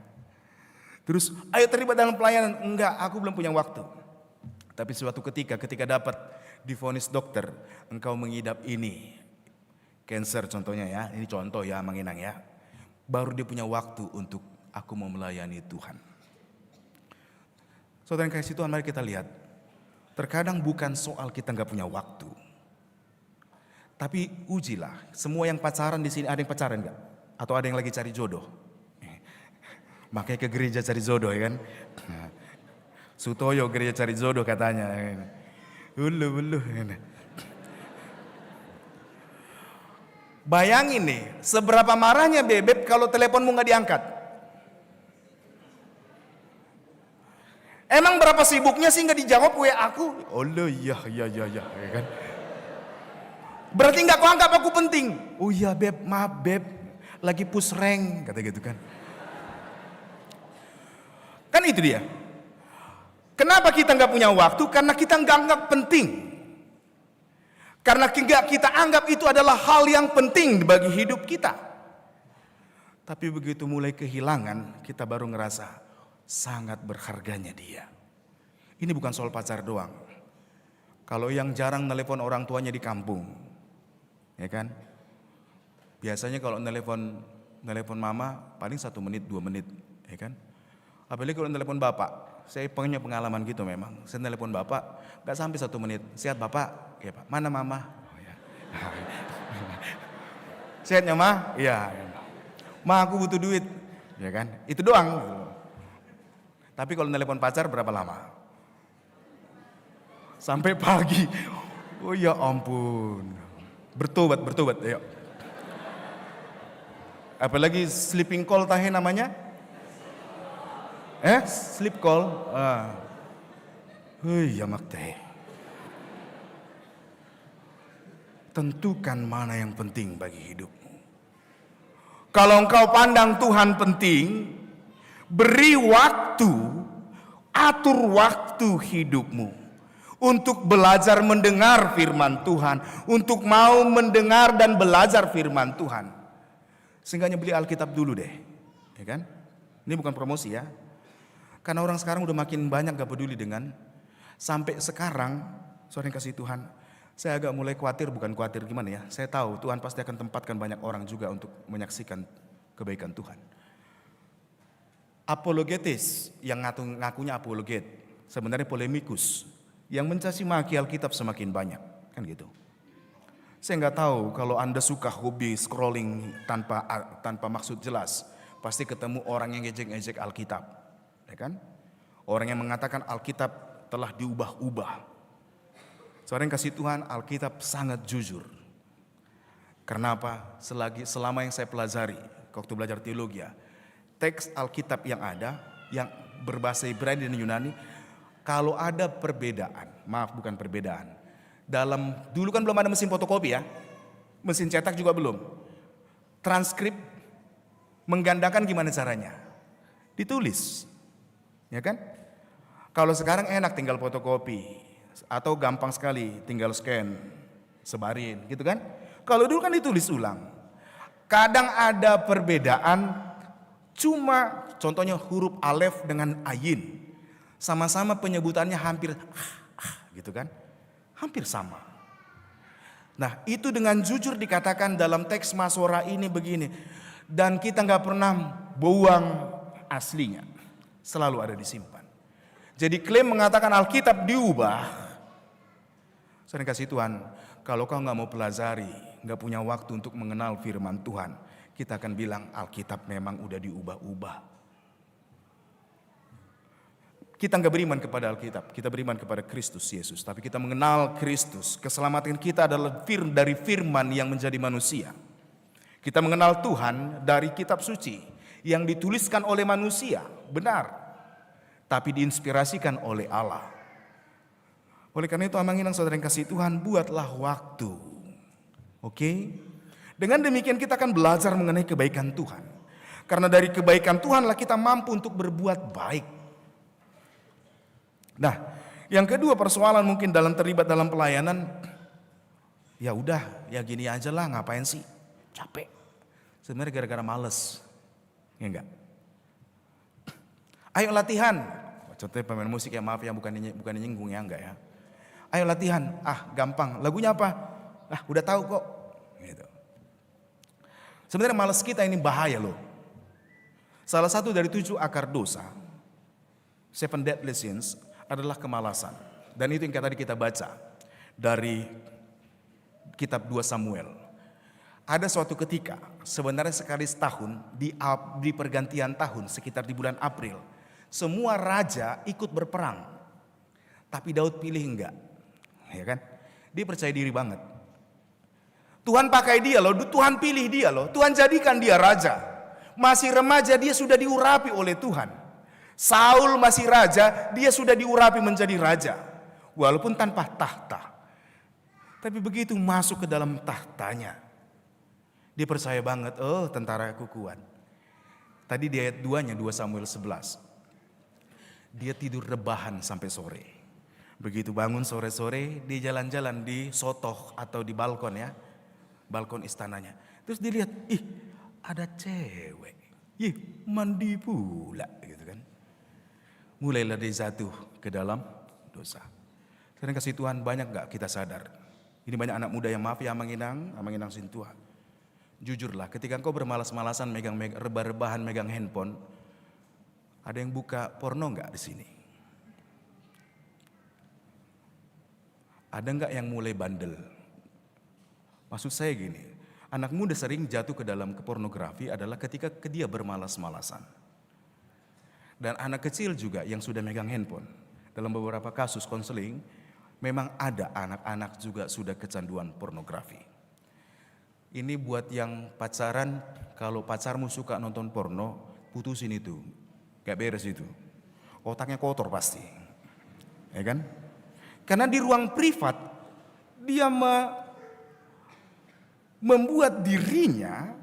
Terus ayo terlibat dalam pelayanan, enggak, aku belum punya waktu. Tapi suatu ketika dapat divonis dokter, engkau mengidap ini, cancer contohnya ya, ini contoh ya Manginang ya. Baru dia punya waktu untuk aku mau melayani Tuhan. Saudara yang kasih Tuhan, mari kita lihat. Terkadang bukan soal kita nggak punya waktu, tapi ujilah. Semua yang pacaran di sini, ada yang pacaran nggak? Atau ada yang lagi cari jodoh? Makanya ke gereja cari jodoh ya kan? Sutoyo gereja cari jodoh katanya. Ulu. Bayangin nih, seberapa marahnya bebek kalau teleponmu nggak diangkat. Emang berapa sibuknya sih nggak dijawab WA aku? Oh iya ya kan. Berarti nggak kau anggap aku penting. Oh iya beb, maaf beb, lagi push rank kata gitu kan. Kan itu dia. Kenapa kita nggak punya waktu? Karena kita nggak anggap penting. Karena kita anggap itu adalah hal yang penting bagi hidup kita. Tapi begitu mulai kehilangan, kita baru ngerasa sangat berharganya dia. Ini bukan soal pacar doang. Kalau yang jarang nelpon orang tuanya di kampung, ya kan? Biasanya kalau nelpon mama paling 1 menit 2 menit, ya kan? Apalagi kalau nelpon bapak, saya punya pengalaman gitu memang. Saya nelpon bapak, nggak sampai 1 menit. Sehat bapak? Ya pak. Mana mama? Oh, ya. Sehatnya ma? Iya. Ma aku butuh duit, ya kan? Itu doang. Tapi kalau nelpon pacar berapa lama? Sampai pagi. Oh ya ampun. Bertobat, ayo. Apalagi sleeping call tahe namanya? Sleep call. Ya mak teh. Tentukan mana yang penting bagi hidupmu. Kalau engkau pandang Tuhan penting, beri waktu, atur waktu hidupmu untuk belajar mendengar firman Tuhan, untuk mau mendengar dan belajar firman Tuhan. Sehingga beli Alkitab dulu deh, ya kan? Ini bukan promosi ya, karena orang sekarang udah makin banyak gak peduli dengan. Sampai sekarang, saudara yang kasih Tuhan, saya agak mulai khawatir, bukan khawatir gimana ya. Saya tahu Tuhan pasti akan tempatkan banyak orang juga untuk menyaksikan kebaikan Tuhan. Apologetis yang ngakunya apologet, sebenarnya polemikus, yang mencaci maki Alkitab semakin banyak, kan gitu. Saya nggak tahu kalau Anda suka hobi scrolling tanpa maksud jelas, pasti ketemu orang yang ngejek-ngejek Alkitab, ya kan? Orang yang mengatakan Alkitab telah diubah-ubah. Saudara yang kasih Tuhan, Alkitab sangat jujur. Karena apa? Selama yang saya pelajari, waktu belajar teologi ya, teks Alkitab yang ada, yang berbahasa Ibrani dan Yunani, kalau ada perbedaan, dulu kan belum ada mesin fotokopi ya, mesin cetak juga belum. Transkrip, menggandakan gimana caranya? Ditulis, ya kan? Kalau sekarang enak tinggal fotokopi, atau gampang sekali tinggal scan, sebarin, gitu kan? Kalau dulu kan ditulis ulang. Kadang ada perbedaan. Cuma contohnya huruf alef dengan ayin, sama-sama penyebutannya hampir gitu kan, hampir sama. Nah itu dengan jujur dikatakan dalam teks Masorah ini begini, dan kita nggak pernah buang aslinya, selalu ada disimpan. Jadi klaim mengatakan Alkitab diubah, saya kasih Tuhan, kalau kau nggak mau pelajari, nggak punya waktu untuk mengenal firman Tuhan, kita akan bilang Alkitab memang udah diubah-ubah. Kita nggak beriman kepada Alkitab, kita beriman kepada Kristus Yesus. Tapi kita mengenal Kristus. Keselamatan kita adalah dari firman yang menjadi manusia. Kita mengenal Tuhan dari kitab suci yang dituliskan oleh manusia, benar. Tapi diinspirasikan oleh Allah. Oleh karena itu amanginan saudara yang kasih Tuhan, buatlah waktu. Oke? Dengan demikian kita akan belajar mengenai kebaikan Tuhan. Karena dari kebaikan Tuhanlah kita mampu untuk berbuat baik. Nah, yang kedua persoalan mungkin dalam terlibat dalam pelayanan, ya udah, ya gini aja lah, ngapain sih? Capek. Sebenarnya gara-gara males. Ya enggak? Ayo latihan. Contohnya pemain musik ya, maaf ya, bukan nyinggung ya, enggak ya. Ayo latihan. Gampang. Lagunya apa? Udah tahu kok. Gitu. Sebenarnya malas kita ini bahaya loh. Salah satu dari 7 akar dosa, 7 deadly sins, adalah kemalasan. Dan itu yang tadi kita baca dari kitab 2 Samuel. Ada suatu ketika, sebenarnya sekali setahun di pergantian tahun, sekitar di bulan April, semua raja ikut berperang. Tapi Daud pilih enggak. Ya kan? Dia percaya diri banget. Tuhan pakai dia loh, Tuhan pilih dia loh, Tuhan jadikan dia raja. Masih remaja dia sudah diurapi oleh Tuhan. Saul masih raja, dia sudah diurapi menjadi raja. Walaupun tanpa tahta. Tapi begitu masuk ke dalam tahtanya, dia percaya banget, tentara aku kuat. Tadi di ayat 2-nya 2 Samuel 11. Dia tidur rebahan sampai sore. Begitu bangun sore-sore, dia jalan-jalan di sotoh atau di balkon ya. Balkon istananya. Terus dilihat, ada cewek. Mandi pula gitu kan. Mulailah dia jatuh ke dalam dosa. Sekarang kasih Tuhan, banyak gak kita sadar? Ini banyak anak muda yang maaf ya, amanginang sintua. Jujurlah, ketika engkau bermalas-malasan rebahan megang handphone, ada yang buka porno gak di sini? Ada gak yang mulai bandel? Maksud saya gini, anak muda sering jatuh ke dalam pornografi adalah ketika dia bermalas-malasan. Dan anak kecil juga yang sudah megang handphone. Dalam beberapa kasus konseling, memang ada anak-anak juga sudah kecanduan pornografi. Ini buat yang pacaran, kalau pacarmu suka nonton porno, putusin itu. Gak beres itu. Otaknya kotor pasti. Ya kan? Karena di ruang privat, dia membuat dirinya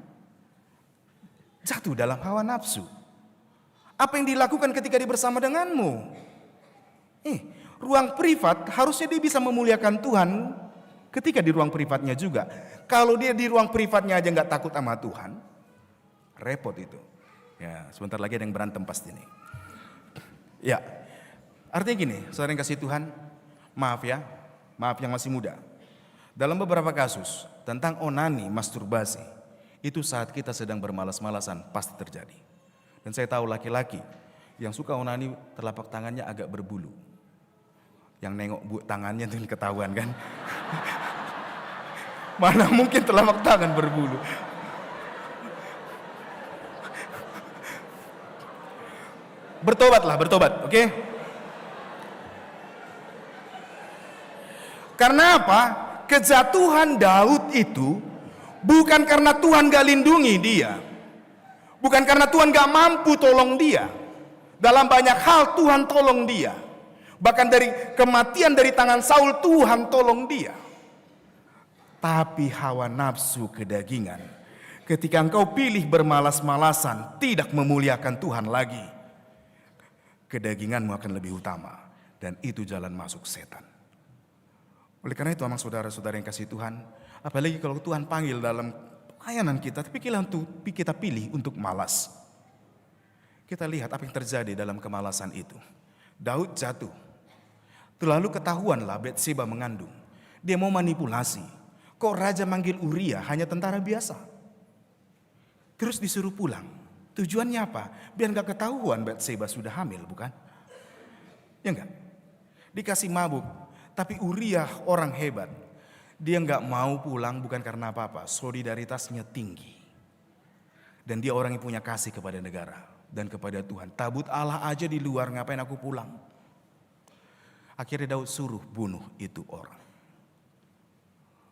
jatuh dalam hawa nafsu. Apa yang dilakukan ketika dia bersama denganmu? Ruang privat harusnya dia bisa memuliakan Tuhan ketika di ruang privatnya juga. Kalau dia di ruang privatnya aja nggak takut sama Tuhan, repot itu. Ya, sebentar lagi ada yang berantem pasti nih. Ya, artinya gini, saudara yang kasih Tuhan, maaf ya, maaf yang masih muda. Dalam beberapa kasus tentang onani, masturbasi, itu saat kita sedang bermalas-malasan pasti terjadi. Dan saya tahu laki-laki yang suka onani telapak tangannya agak berbulu. Yang nengok tangannya itu ketahuan kan. Mana mungkin telapak tangan berbulu. Bertobat, oke? Karena apa? Kejatuhan Daud itu bukan karena Tuhan gak lindungi dia. Bukan karena Tuhan gak mampu tolong dia. Dalam banyak hal Tuhan tolong dia. Bahkan dari kematian dari tangan Saul, Tuhan tolong dia. Tapi hawa nafsu kedagingan, ketika engkau pilih bermalas-malasan, tidak memuliakan Tuhan lagi, kedaginganmu akan lebih utama. Dan itu jalan masuk setan. Oleh karena itu, amat saudara-saudara yang kasih Tuhan, apalagi kalau Tuhan panggil dalam pelayanan kita, tapi kita pilih untuk malas. Kita lihat apa yang terjadi dalam kemalasan itu. Daud jatuh. Lalu ketahuanlah Batseba mengandung. Dia mau manipulasi. Kok raja manggil Uria hanya tentara biasa? Terus disuruh pulang. Tujuannya apa? Biar gak ketahuan Batseba sudah hamil, bukan? Ya enggak? Dikasih mabuk. Tapi Uria orang hebat. Dia gak mau pulang bukan karena apa-apa. Solidaritasnya tinggi. Dan dia orang yang punya kasih kepada negara dan kepada Tuhan. Tabut Allah aja di luar, ngapain aku pulang? Akhirnya Daud suruh bunuh itu orang.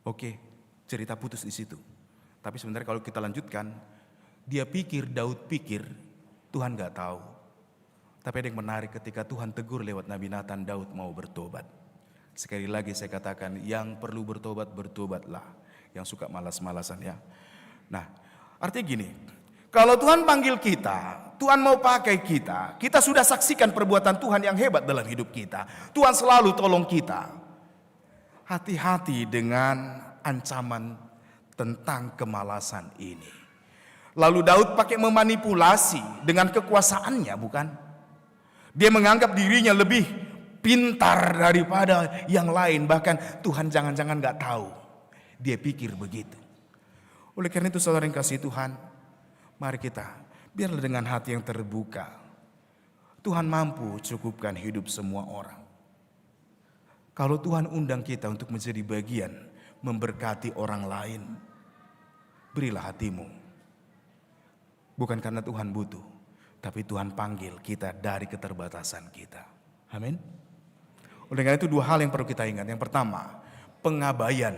Oke, cerita putus di situ. Tapi sebenarnya kalau kita lanjutkan, Daud pikir Tuhan gak tahu. Tapi ada yang menarik ketika Tuhan tegur lewat Nabi Nathan, Daud mau bertobat. Sekali lagi saya katakan, yang perlu bertobat, bertobatlah. Yang suka malas-malasan ya. Nah, artinya gini, Kalau Tuhan panggil kita, Tuhan mau pakai kita, kita sudah saksikan perbuatan Tuhan yang hebat dalam hidup kita. Tuhan selalu tolong kita. Hati-hati dengan ancaman tentang kemalasan ini. Lalu Daud pakai memanipulasi dengan kekuasaannya, bukan? Dia menganggap dirinya lebih pintar daripada yang lain. Bahkan Tuhan jangan-jangan gak tahu. Dia pikir begitu. Oleh karena itu saudara yang kasih Tuhan, mari kita biarlah dengan hati yang terbuka. Tuhan mampu cukupkan hidup semua orang. Kalau Tuhan undang kita untuk menjadi bagian memberkati orang lain, berilah hatimu. Bukan karena Tuhan butuh, tapi Tuhan panggil kita dari keterbatasan kita. Amin. Oleh karena itu 2 hal yang perlu kita ingat. Yang pertama, pengabaian,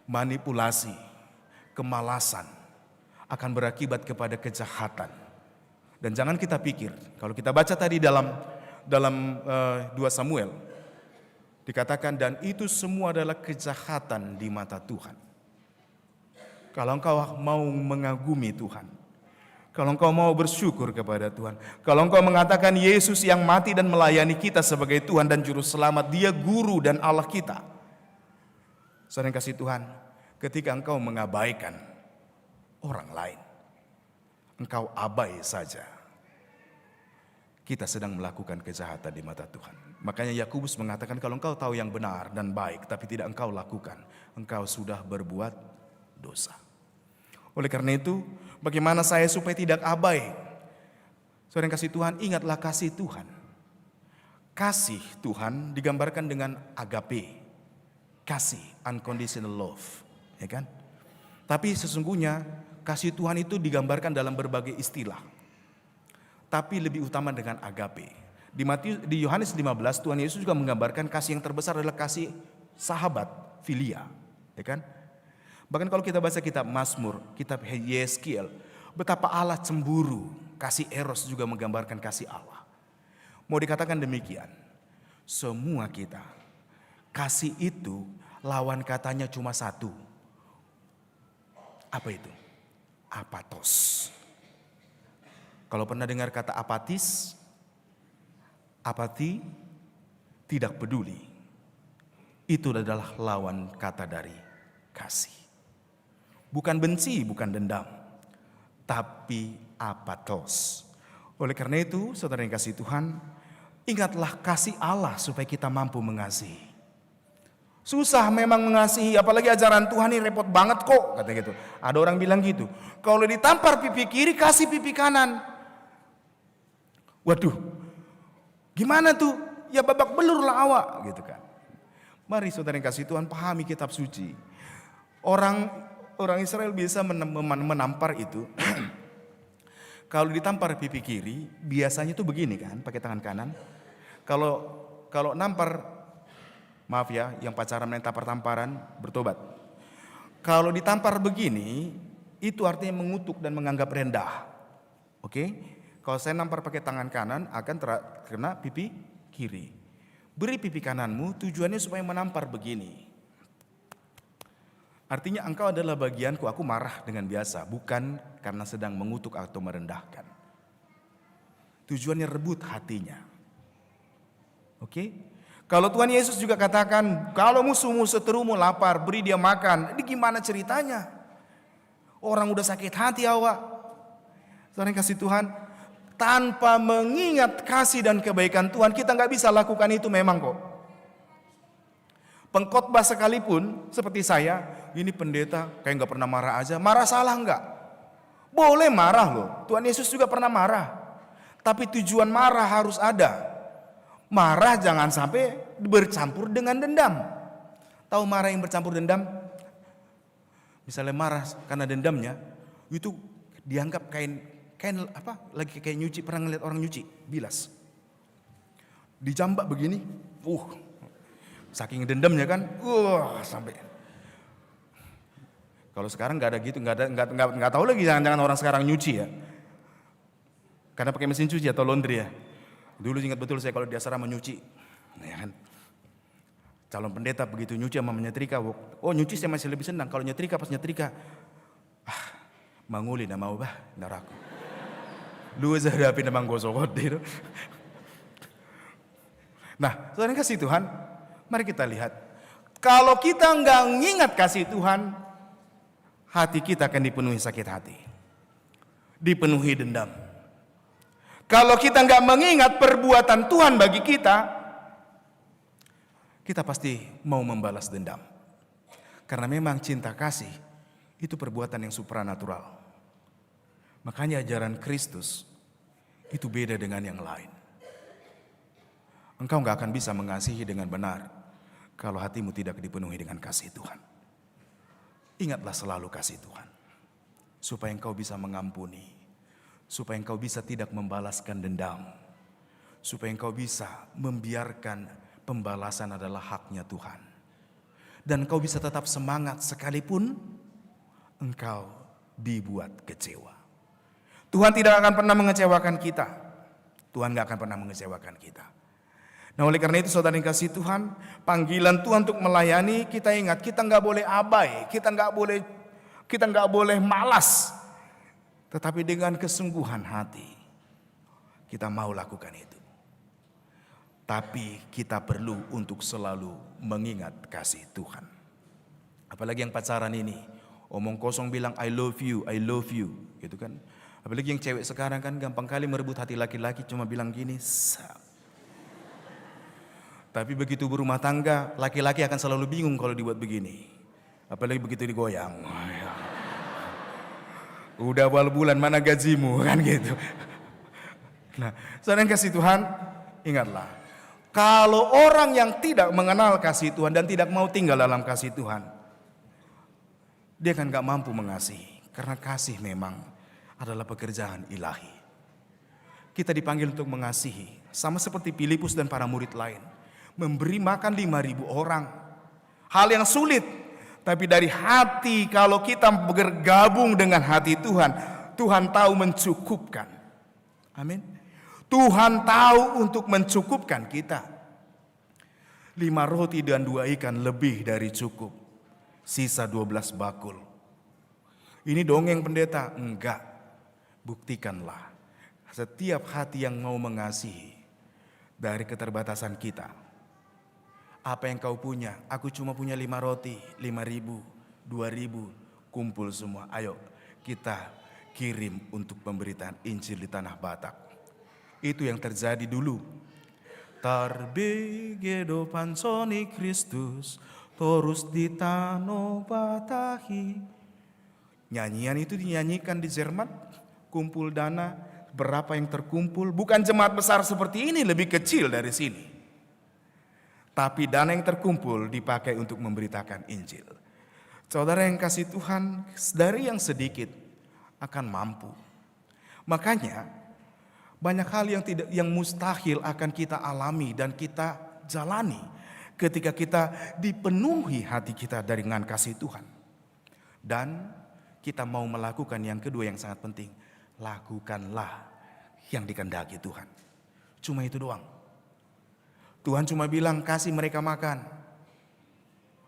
manipulasi, kemalasan akan berakibat kepada kejahatan. Dan jangan kita pikir, kalau kita baca tadi dalam 2 Samuel, dikatakan dan itu semua adalah kejahatan di mata Tuhan. Kalau engkau mau mengagumi Tuhan, kalau engkau mau bersyukur kepada Tuhan, kalau engkau mengatakan Yesus yang mati dan melayani kita sebagai Tuhan dan Juru Selamat, Dia Guru dan Allah kita. Saudara yang kasih Tuhan, ketika engkau mengabaikan orang lain, engkau abai saja, kita sedang melakukan kejahatan di mata Tuhan. Makanya Yakobus mengatakan kalau engkau tahu yang benar dan baik tapi tidak engkau lakukan, engkau sudah berbuat dosa. Oleh karena itu, bagaimana saya supaya tidak abai? Saudara yang kasih Tuhan, ingatlah kasih Tuhan. Kasih Tuhan digambarkan dengan agape, kasih, unconditional love, ya kan? Tapi sesungguhnya kasih Tuhan itu digambarkan dalam berbagai istilah. Tapi lebih utama dengan agape. Di Yohanes 15 Tuhan Yesus juga menggambarkan kasih yang terbesar adalah kasih sahabat, filia, ya kan? Bahkan kalau kita baca kitab Mazmur, kitab Yeskiel, betapa Allah cemburu, kasih eros juga menggambarkan kasih Allah. Mau dikatakan demikian, semua kita, kasih itu lawan katanya cuma satu. Apa itu? Apatos. Kalau pernah dengar kata apatis, apati, tidak peduli. Itu adalah lawan kata dari kasih. Bukan benci, bukan dendam, tapi apatos. Oleh karena itu, saudara yang kasih Tuhan, ingatlah kasih Allah supaya kita mampu mengasihi. Susah memang mengasihi, apalagi ajaran Tuhan ini repot banget kok, kata gitu. Ada orang bilang gitu, kalau ditampar pipi kiri, kasih pipi kanan. Waduh, gimana tuh? Ya babak belur lah awak, gitu kan. Mari saudara yang kasih Tuhan pahami kitab suci. Orang Israel bisa menampar itu. Kalau ditampar pipi kiri, biasanya tuh begini kan, pakai tangan kanan. Kalau nampar, maaf ya, yang pacaran main tampar-tamparan, bertobat. Kalau ditampar begini, itu artinya mengutuk dan menganggap rendah. Oke? Kalau saya nampar pakai tangan kanan, akan kena pipi kiri. Beri pipi kananmu, tujuannya supaya menampar begini. Artinya engkau adalah bagianku, aku marah dengan biasa, bukan karena sedang mengutuk atau merendahkan. Tujuannya rebut hatinya. Oke? Kalau Tuhan Yesus juga katakan, kalau musuhmu seterumu lapar, beri dia makan. Ini gimana ceritanya? Orang udah sakit hati awak. Saudara yang kasih Tuhan, tanpa mengingat kasih dan kebaikan Tuhan, kita gak bisa lakukan itu memang kok. Pengkhotbah sekalipun seperti saya, ini pendeta kayak gak pernah marah aja. Marah salah enggak? Boleh marah loh. Tuhan Yesus juga pernah marah. Tapi tujuan marah harus ada. Marah jangan sampai bercampur dengan dendam. Tahu marah yang bercampur dendam? Misalnya marah karena dendamnya, itu dianggap kain apa? Lagi kayak nyuci, pernah ngeliat orang nyuci, bilas. Dijambak begini, saking dendamnya kan, sampai. Kalau sekarang nggak ada gitu, nggak tahu lagi jangan-jangan orang sekarang nyuci ya, karena pakai mesin cuci atau laundry ya. Dulu ingat betul saya kalau di asrama nyuci, ya kan. Calon pendeta begitu nyuci sama menyetrika, nyuci saya masih lebih senang. Kalau nyetrika pas nyetrika, Manguli na mau bah naraku. Lu hadapi namang gosokot itu. Nah, saudara kasih Tuhan, mari kita lihat. Kalau kita nggak ngingat kasih Tuhan, hati kita akan dipenuhi sakit hati, dipenuhi dendam. Kalau kita nggak mengingat perbuatan Tuhan bagi kita pasti mau membalas dendam. Karena memang cinta kasih itu perbuatan yang supranatural. Makanya ajaran Kristus itu beda dengan yang lain. Engkau nggak akan bisa mengasihi dengan benar kalau hatimu tidak dipenuhi dengan kasih Tuhan. Ingatlah selalu kasih Tuhan, supaya engkau bisa mengampuni, supaya engkau bisa tidak membalaskan dendam, supaya engkau bisa membiarkan pembalasan adalah haknya Tuhan. Dan engkau bisa tetap semangat sekalipun engkau dibuat kecewa. Tuhan tidak akan pernah mengecewakan kita. Tuhan gak akan pernah mengecewakan kita. Nah, oleh karena itu saudara yang kasih Tuhan, panggilan Tuhan untuk melayani, kita ingat, kita nggak boleh abai, kita nggak boleh malas, tetapi dengan kesungguhan hati kita mau lakukan itu. Tapi kita perlu untuk selalu mengingat kasih Tuhan. Apalagi yang pacaran ini, omong kosong bilang I love you, gitu kan. Apalagi yang cewek sekarang kan gampang kali merebut hati laki-laki, cuma bilang gini, tapi begitu berumah tangga, laki-laki akan selalu bingung kalau dibuat begini. Apalagi begitu digoyang. Udah awal bulan, mana gajimu, kan gitu. Nah, saudara yang kasih Tuhan, ingatlah. Kalau orang yang tidak mengenal kasih Tuhan dan tidak mau tinggal dalam kasih Tuhan, dia kan gak mampu mengasihi. Karena kasih memang adalah pekerjaan ilahi. Kita dipanggil untuk mengasihi, sama seperti Filipus dan para murid lain. Memberi makan 5.000 orang. Hal yang sulit. Tapi dari hati, kalau kita bergabung dengan hati Tuhan, Tuhan tahu mencukupkan. Amin. Tuhan tahu untuk mencukupkan kita. 5 roti dan 2 ikan lebih dari cukup. Sisa 12 bakul. Ini dongeng pendeta? Enggak. Buktikanlah. Setiap hati yang mau mengasihi dari keterbatasan kita. Apa yang kau punya? Aku cuma punya 5 roti, 5.000, 2.000, kumpul semua. Ayo kita kirim untuk pemberitaan Injil di tanah Batak. Itu yang terjadi dulu. Tarbegedo pansoni Kristus, torus di tano Batahi. Nyanyian itu dinyanyikan di Jerman, kumpul dana, berapa yang terkumpul. Bukan jemaat besar seperti ini, lebih kecil dari sini. Tapi dana yang terkumpul dipakai untuk memberitakan Injil. Saudara yang kasih Tuhan, dari yang sedikit akan mampu. Makanya banyak hal yang mustahil akan kita alami dan kita jalani ketika kita dipenuhi hati kita dengan kasih Tuhan. Dan kita mau melakukan yang kedua yang sangat penting. Lakukanlah yang dikehendaki Tuhan. Cuma itu doang. Tuhan cuma bilang kasih mereka makan.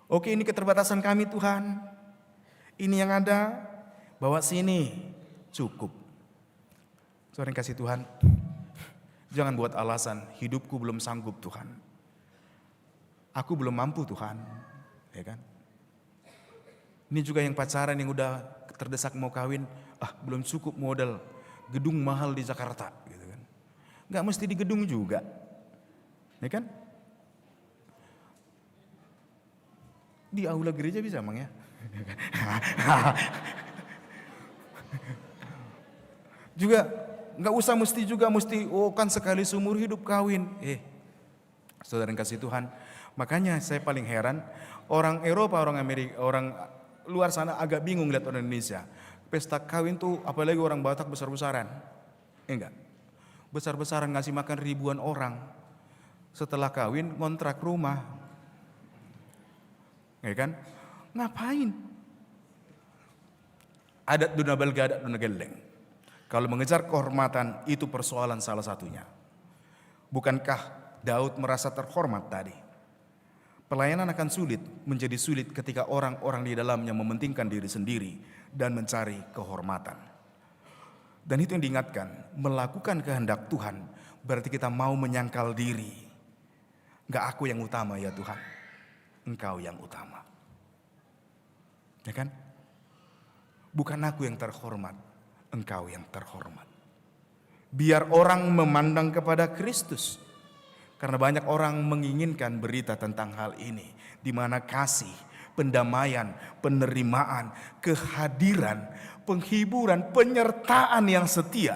Oke, ini keterbatasan kami Tuhan. Ini yang ada, bawa sini, cukup. Saudara yang kasih Tuhan, jangan buat alasan hidupku belum sanggup Tuhan. Aku belum mampu Tuhan, ya kan? Ini juga yang pacaran yang udah terdesak mau kawin, belum cukup modal gedung mahal di Jakarta, gitu kan? Nggak mesti di gedung juga. Ya kan? Di aula gereja bisa emang ya. Juga nggak usah mesti kan sekali seumur hidup kawin. Saudara yang kasih Tuhan, makanya saya paling heran orang Eropa, orang Amerika, orang luar sana agak bingung lihat orang Indonesia. Pesta kawin tuh apalagi orang Batak besar-besaran. Enggak. Besar-besaran ngasih makan ribuan orang. Setelah kawin ngontrak rumah, ya kan? Ngapain? Adat duna belga, adat duna geleng. Kalau mengejar kehormatan itu persoalan salah satunya. Bukankah Daud merasa terhormat tadi? Pelayanan akan sulit, menjadi sulit ketika orang-orang di dalamnya mementingkan diri sendiri dan mencari kehormatan. Dan itu yang diingatkan, melakukan kehendak Tuhan berarti kita mau menyangkal diri. Gak aku yang utama ya Tuhan, Engkau yang utama. Ya kan? Bukan aku yang terhormat, Engkau yang terhormat. Biar orang memandang kepada Kristus. Karena banyak orang menginginkan berita tentang hal ini, di mana kasih, pendamaian, penerimaan, kehadiran, penghiburan, penyertaan yang setia.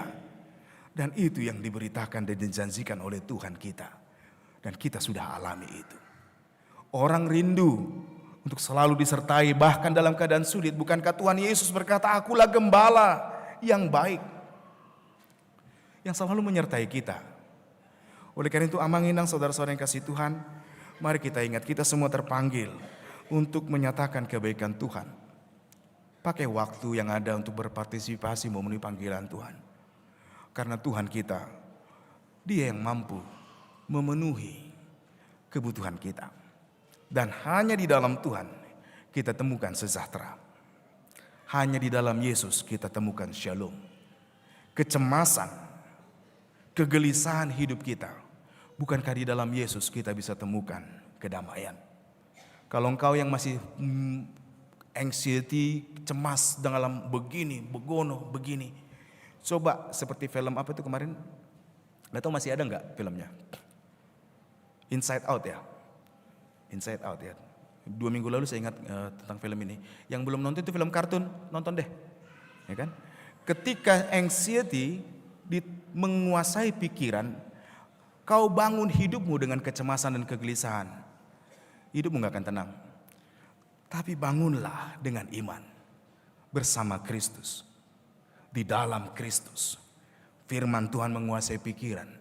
Dan itu yang diberitakan dan dijanjikan oleh Tuhan kita. Dan kita sudah alami itu. Orang rindu untuk selalu disertai bahkan dalam keadaan sulit. Bukankah Tuhan Yesus berkata, akulah gembala yang baik, yang selalu menyertai kita. Oleh karena itu amang-inang saudara-saudara yang kasih Tuhan, mari kita ingat kita semua terpanggil untuk menyatakan kebaikan Tuhan. Pakai waktu yang ada untuk berpartisipasi memenuhi panggilan Tuhan. Karena Tuhan kita, Dia yang mampu memenuhi kebutuhan kita. Dan hanya di dalam Tuhan kita temukan sejahtera. Hanya di dalam Yesus kita temukan shalom. Kecemasan, kegelisahan hidup kita, bukankah di dalam Yesus kita bisa temukan kedamaian? Kalau engkau yang masih anxiety, cemas dalam begini, begono, begini. Coba seperti film apa itu kemarin? Gak tahu masih ada nggak filmnya? Inside Out ya? Inside Out ya. 2 minggu lalu saya ingat tentang film ini. Yang belum nonton itu film kartun, nonton deh. Ya kan? Ketika anxiety menguasai pikiran, kau bangun hidupmu dengan kecemasan dan kegelisahan, hidupmu gak akan tenang. Tapi bangunlah dengan iman bersama Kristus. Di dalam Kristus firman Tuhan menguasai pikiran.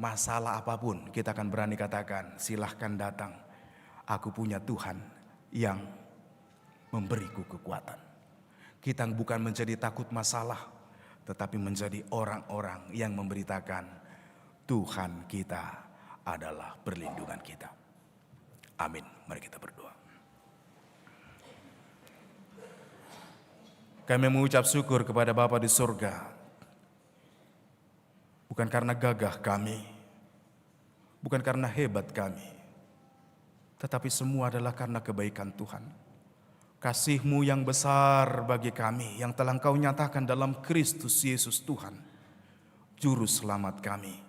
Masalah apapun kita akan berani katakan, silahkan datang. Aku punya Tuhan yang memberiku kekuatan. Kita bukan menjadi takut masalah, tetapi menjadi orang-orang yang memberitakan Tuhan kita adalah perlindungan kita. Amin. Mari kita berdoa. Kami mengucap syukur kepada Bapa di surga. Bukan karena gagah kami, bukan karena hebat kami, tetapi semua adalah karena kebaikan Tuhan. Kasih-Mu yang besar bagi kami, yang telah Engkau nyatakan dalam Kristus Yesus Tuhan, Juru Selamat kami.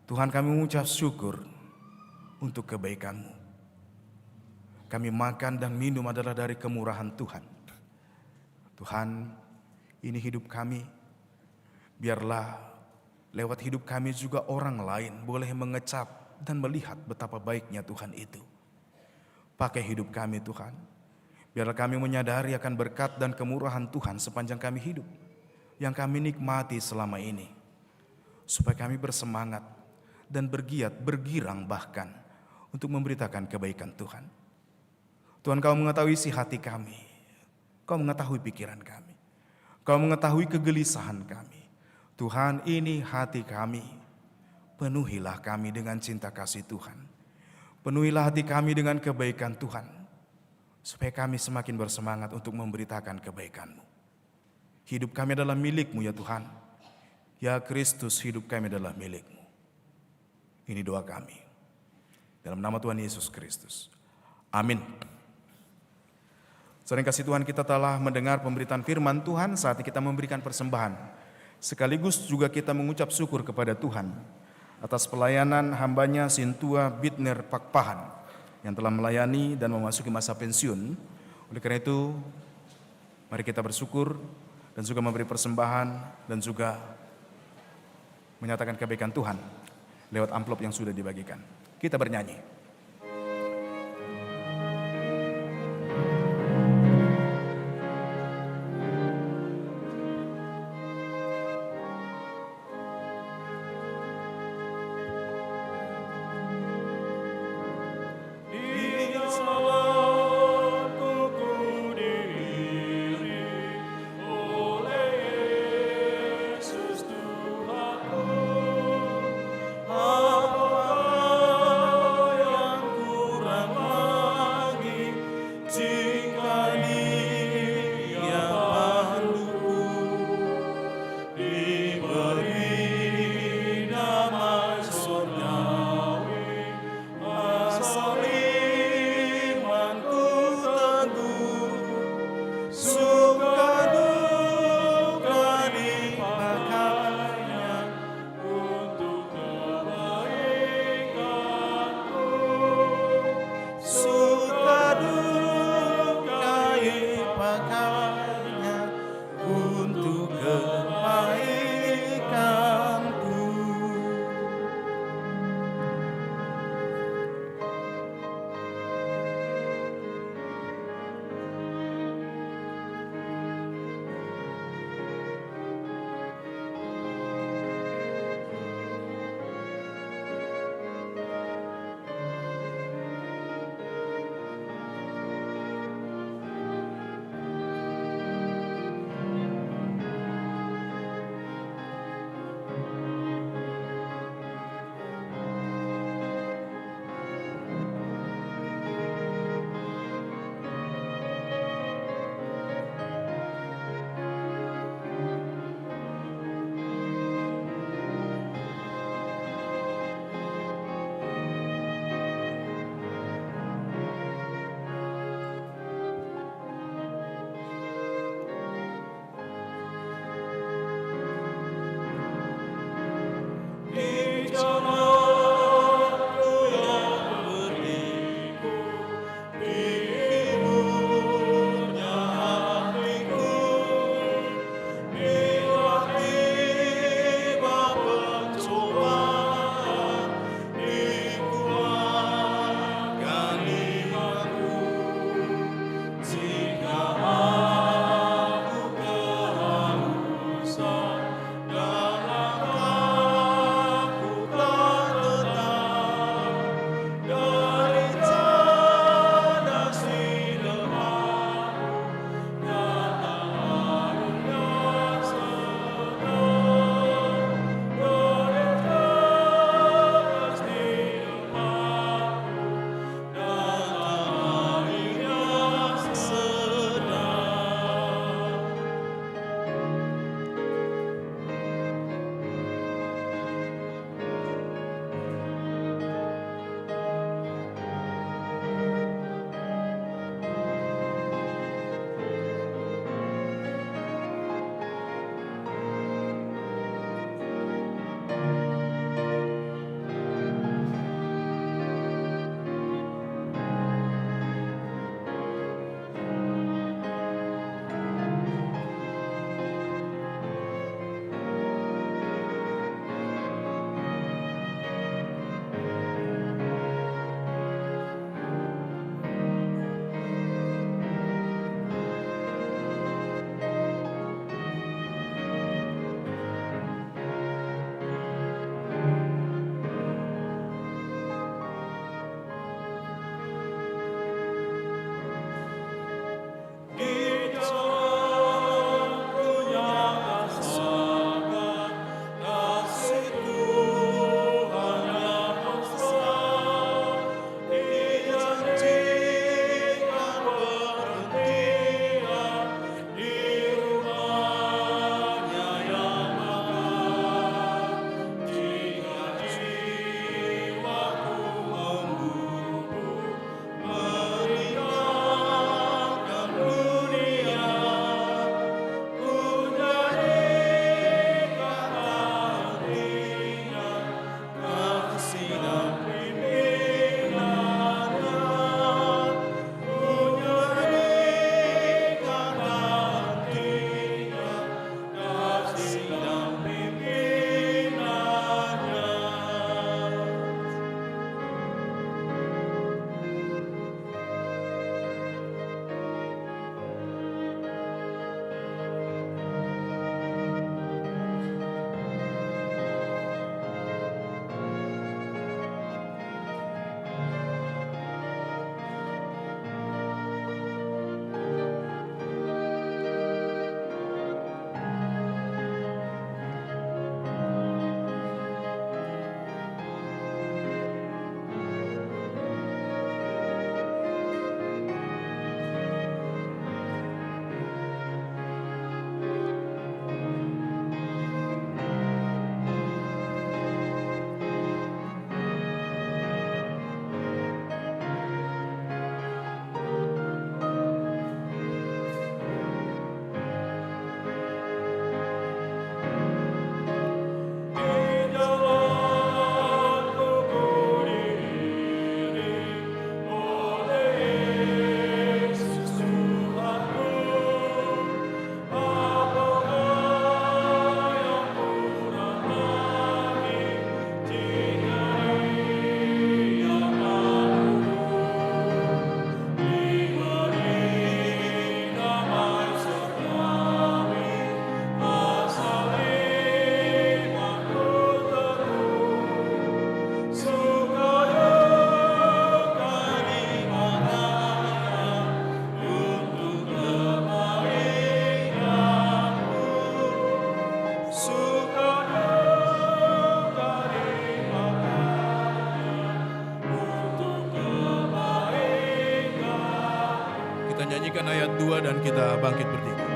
Tuhan, kami mengucap syukur untuk kebaikan-Mu. Kami makan dan minum adalah dari kemurahan Tuhan. Tuhan, ini hidup kami. Biarlah lewat hidup kami juga orang lain boleh mengecap dan melihat betapa baiknya Tuhan itu. Pakai hidup kami Tuhan. Biarlah kami menyadari akan berkat dan kemurahan Tuhan sepanjang kami hidup, yang kami nikmati selama ini. Supaya kami bersemangat dan bergiat, bergirang bahkan untuk memberitakan kebaikan Tuhan. Tuhan, Kau mengetahui isi hati kami. Kau mengetahui pikiran kami. Kau mengetahui kegelisahan kami. Tuhan, ini hati kami. Penuhilah kami dengan cinta kasih Tuhan. Penuhilah hati kami dengan kebaikan Tuhan. Supaya kami semakin bersemangat untuk memberitakan kebaikan-Mu. Hidup kami adalah milik-Mu ya Tuhan. Ya Kristus, hidup kami adalah milik-Mu. Ini doa kami. Dalam nama Tuhan Yesus Kristus. Amin. Saudara yang kasih Tuhan, kita telah mendengar pemberitaan firman Tuhan. Saatnya kita memberikan persembahan. Sekaligus juga kita mengucap syukur kepada Tuhan atas pelayanan hambanya Sintua Bitner Pakpahan yang telah melayani dan memasuki masa pensiun. Oleh karena itu, mari kita bersyukur dan juga memberi persembahan dan juga menyatakan kebaikan Tuhan lewat amplop yang sudah dibagikan. Kita bernyanyi. kita nyanyikan ayat 2 dan kita bangkit berdiri.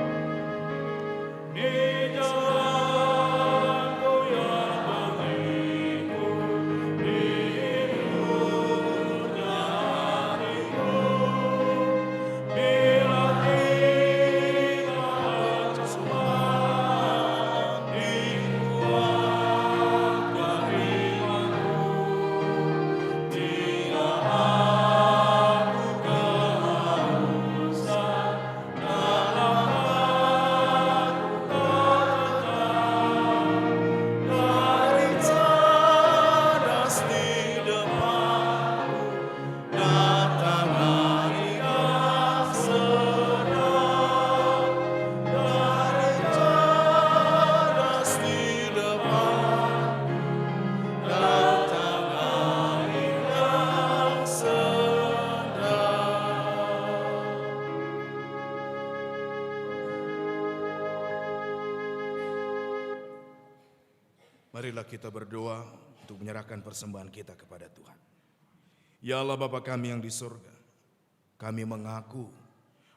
Marilah kita berdoa untuk menyerahkan persembahan kita kepada Tuhan. Ya Allah Bapa kami yang di surga, kami mengaku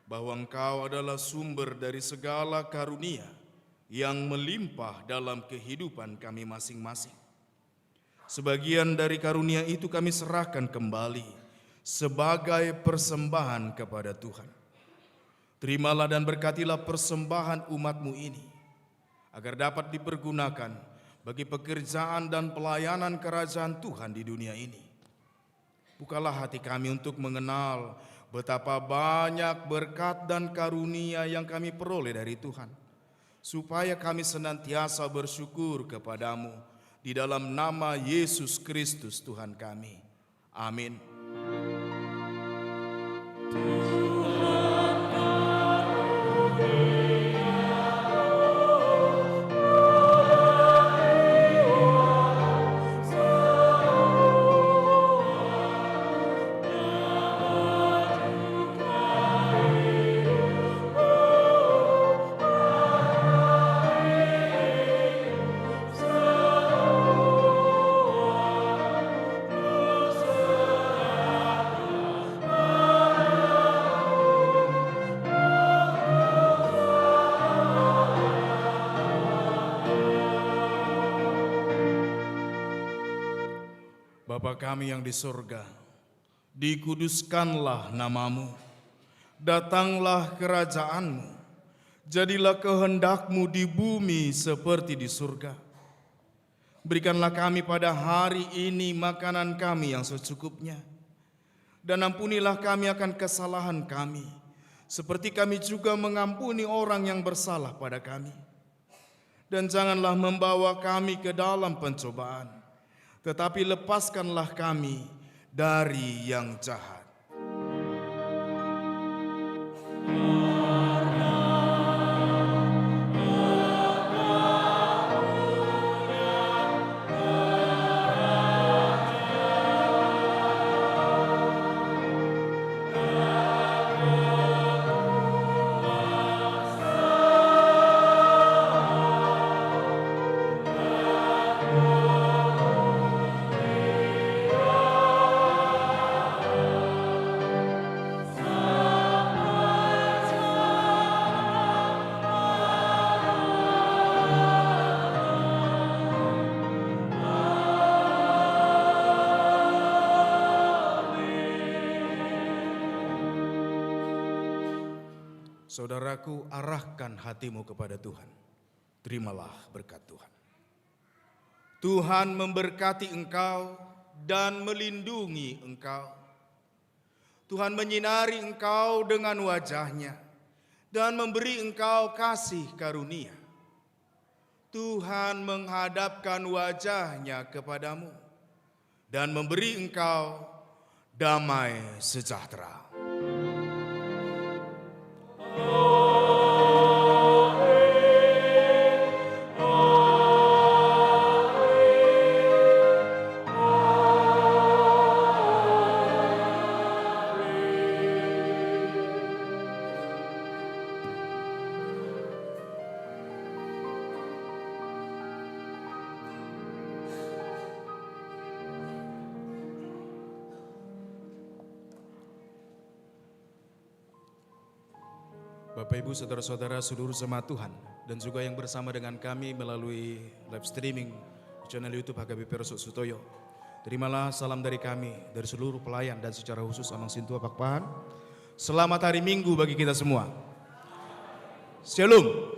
bahwa Engkau adalah sumber dari segala karunia yang melimpah dalam kehidupan kami masing-masing. Sebagian dari karunia itu kami serahkan kembali sebagai persembahan kepada Tuhan. Terimalah dan berkatilah persembahan umat-Mu ini, agar dapat dipergunakan bagi pekerjaan dan pelayanan kerajaan Tuhan di dunia ini. Bukalah hati kami untuk mengenal betapa banyak berkat dan karunia yang kami peroleh dari Tuhan, supaya kami senantiasa bersyukur kepadamu di dalam nama Yesus Kristus Tuhan kami. Amin. Bapa kami yang di surga, dikuduskanlah namamu, datanglah kerajaan-Mu, jadilah kehendak-Mu di bumi seperti di surga. Berikanlah kami pada hari ini makanan kami yang secukupnya, dan ampunilah kami akan kesalahan kami, seperti kami juga mengampuni orang yang bersalah pada kami. Dan janganlah membawa kami ke dalam pencobaan, tetapi lepaskanlah kami dari yang jahat. Saudaraku, arahkan hatimu kepada Tuhan. Terimalah berkat Tuhan. Tuhan memberkati engkau dan melindungi engkau. Tuhan menyinari engkau dengan wajah-Nya dan memberi engkau kasih karunia. Tuhan menghadapkan wajah-Nya kepadamu dan memberi engkau damai sejahtera. Bapak Ibu, saudara-saudara, seluruh jemaat Tuhan, dan juga yang bersama dengan kami melalui live streaming channel YouTube HKBP Resuk Sutoyo. Terimalah salam dari kami, dari seluruh pelayan dan secara khusus Amang Sintua Pakpahan. Selamat hari Minggu bagi kita semua. Shalom.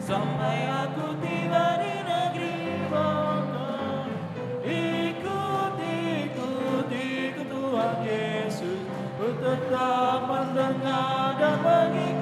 Sampai aku tiba di negeri Bogor, ikut Tuhan Yesus, untuk tetap mendengar dan mengikuti.